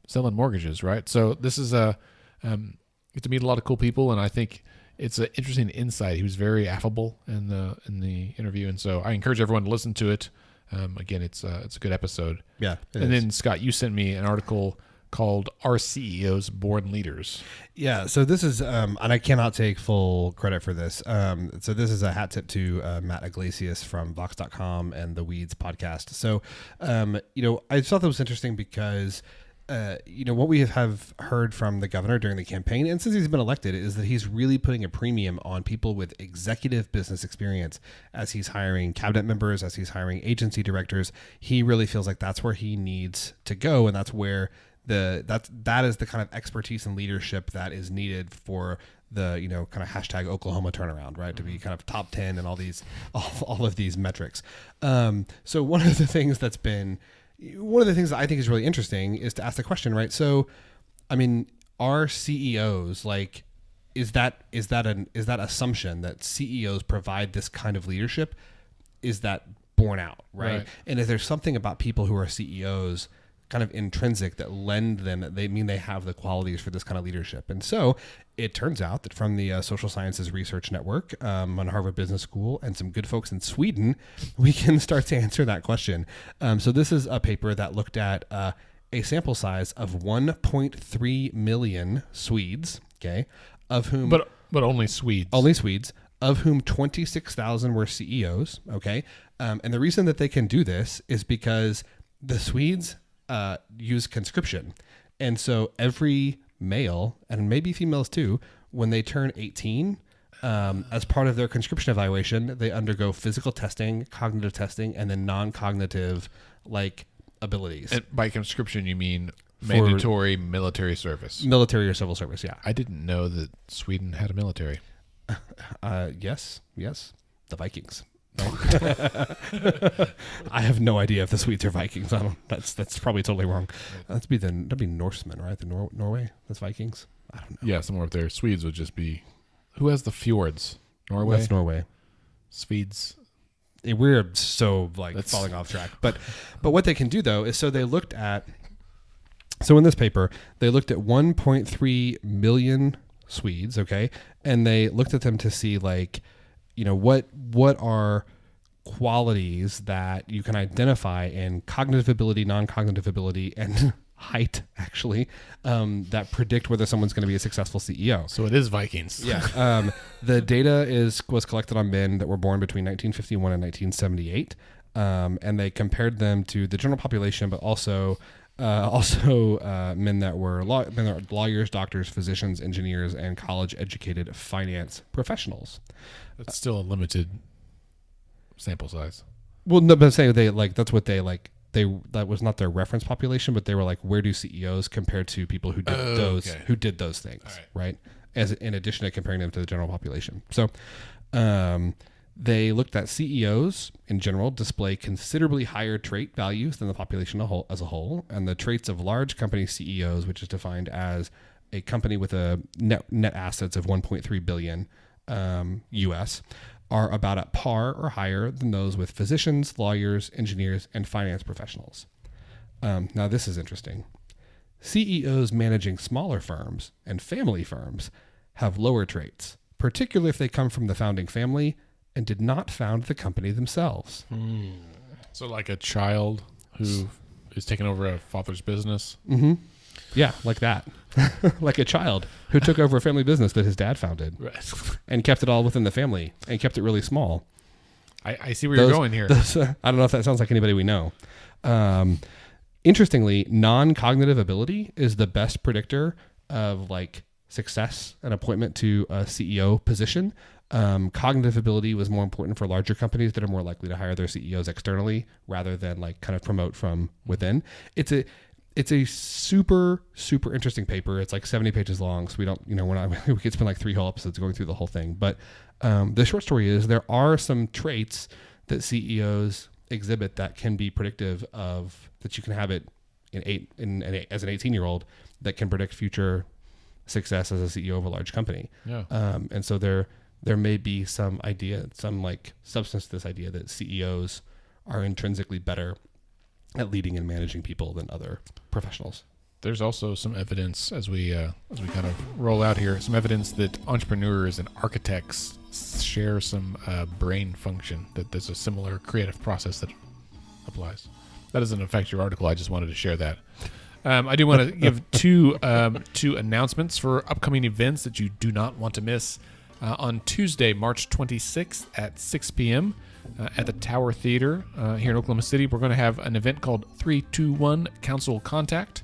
Speaker 1: selling mortgages, right? So this is get to meet a lot of cool people, and I think it's an interesting insight. He was very affable in the interview, and so I encourage everyone to listen to it. Again, it's a good episode.
Speaker 3: Yeah.
Speaker 1: And then Scott, you sent me an article called "Are CEOs Born Leaders?"
Speaker 3: Yeah. So this is, and I cannot take full credit for this. So this is a hat tip to Matt Iglesias from Vox.com and the Weeds podcast. So, I thought that was interesting because what we have heard from the governor during the campaign, and since he's been elected, is that he's really putting a premium on people with executive business experience as he's hiring cabinet members, as he's hiring agency directors. He really feels like that's where he needs to go, and that's where that is the kind of expertise and leadership that is needed for the kind of hashtag Oklahoma turnaround, right? To be kind of top 10 and all of these metrics. So one of the things that I think is really interesting is to ask the question, right? So, I mean, are CEOs is that assumption that CEOs provide this kind of leadership, is that borne out, right? And is there something about people who are CEOs kind of intrinsic that lend them, they mean they have the qualities for this kind of leadership? And so it turns out that from the Social Sciences Research Network on Harvard Business School and some good folks in Sweden, we can start to answer that question. So this is a paper that looked at a sample size of 1.3 million Swedes, okay, of whom...
Speaker 1: But only Swedes.
Speaker 3: Only Swedes, of whom 26,000 were CEOs, okay? And the reason that they can do this is because the Swedes use conscription. And so every male, and maybe females too, when they turn 18, as part of their conscription evaluation, they undergo physical testing, cognitive testing, and then non-cognitive abilities. And
Speaker 1: by conscription, you mean mandatory military service?
Speaker 3: Military or civil service, yeah.
Speaker 1: I didn't know that Sweden had a military.
Speaker 3: Yes. The Vikings. I have no idea if the Swedes are Vikings. That's probably totally wrong. That'd be Norsemen, right? Norway. That's Vikings. I don't know.
Speaker 1: Yeah, somewhere up there. Swedes would just be. Who has the fjords? Norway.
Speaker 3: That's Norway.
Speaker 1: Swedes.
Speaker 3: We're so falling off track. But what they can do though is they looked at. So in this paper, they looked at 1.3 million Swedes. Okay, and they looked at them to see what are qualities that you can identify in cognitive ability, non-cognitive ability, and height, actually, that predict whether someone's going to be a successful CEO.
Speaker 1: So it is Vikings.
Speaker 3: Yeah. The data was collected on men that were born between 1951 and 1978, and they compared them to the general population, but also men that were lawyers, doctors, physicians, engineers, and college-educated finance professionals.
Speaker 1: That's still a limited sample size.
Speaker 3: Well, no, but I'm saying that's what that was not their reference population, but they were where do CEOs compare to people who did those things, right? As in addition to comparing them to the general population. So, they looked at CEOs in general display considerably higher trait values than the population as a whole, and the traits of large company CEOs, which is defined as a company with a net assets of 1.3 billion US, are about at par or higher than those with physicians, lawyers, engineers, and finance professionals. Now this is interesting. CEOs managing smaller firms and family firms have lower traits, particularly if they come from the founding family and did not found the company themselves.
Speaker 1: So like a child who is taking over a father's business.
Speaker 3: Mm-hmm. Yeah, like that. Like a child who took over a family business that his dad founded.
Speaker 1: Right.
Speaker 3: And kept it all within the family and kept it really small.
Speaker 1: I see where you're going here.
Speaker 3: I don't know if that sounds like anybody we know. Interestingly, non-cognitive ability is the best predictor of like success and appointment to a CEO position. Cognitive ability was more important for larger companies that are more likely to hire their CEOs externally rather than like kind of promote from within. It's a super, super interesting paper. It's like 70 pages long. So we don't, we could spend like 3 whole episodes going through the whole thing. But the short story is there are some traits that CEOs exhibit that can be predictive of, that you can have it as an 18-year-old that can predict future success as a CEO of a large company.
Speaker 1: Yeah.
Speaker 3: And so there may be some like substance to this idea that CEOs are intrinsically better at leading and managing people than other professionals.
Speaker 1: There's also some evidence as we kind of roll out here, some evidence that entrepreneurs and architects share some brain function, that there's a similar creative process that applies. That doesn't affect your article. I just wanted to share that. I do want to give two announcements for upcoming events that you do not want to miss. On Tuesday, March 26th at 6 p.m., at the Tower Theater here in Oklahoma City, we're going to have an event called 321 Council Contact,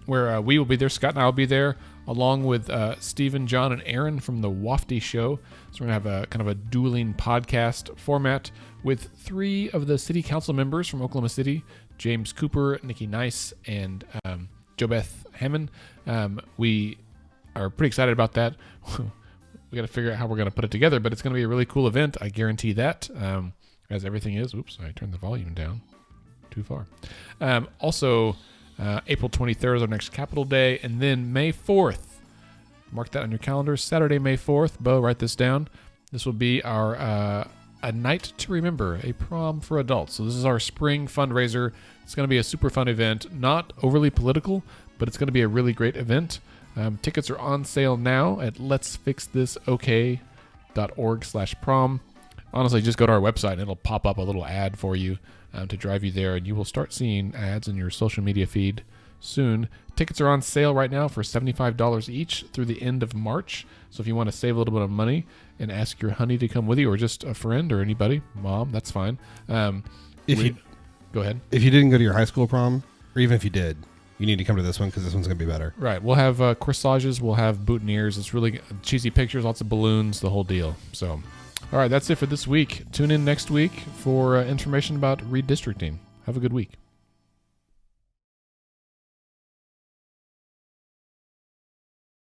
Speaker 1: where we will be there. Scott and I will be there, along with Stephen, John, and Aaron from the Wafty Show. So we're going to have a kind of a dueling podcast format with 3 of the city council members from Oklahoma City, James Cooper, Nikki Nice, and JoBeth Hammond. We are pretty excited about that. We got to figure out how we're going to put it together, but it's going to be a really cool event. I guarantee that, as everything is. Oops, I turned the volume down too far. Also, April 23rd is our next Capital Day, and then May 4th. Mark that on your calendar. Saturday, May 4th. Bo, write this down. This will be our A Night to Remember, a prom for adults. So this is our spring fundraiser. It's going to be a super fun event, not overly political, but it's going to be a really great event. Tickets are on sale now at letsfixthisok.org/prom. Honestly, just go to our website and it'll pop up a little ad for you to drive you there, and you will start seeing ads in your social media feed soon. Tickets are on sale right now for $75 each through the end of March. So if you want to save a little bit of money and ask your honey to come with you, or just a friend or anybody, mom, that's fine. Go ahead.
Speaker 3: If you didn't go to your high school prom, or even if you did, you need to come to this one because this one's going to be better.
Speaker 1: Right. We'll have corsages. We'll have boutonnieres. It's really cheesy pictures, lots of balloons, the whole deal. So, all right, that's it for this week. Tune in next week for information about redistricting. Have a good week.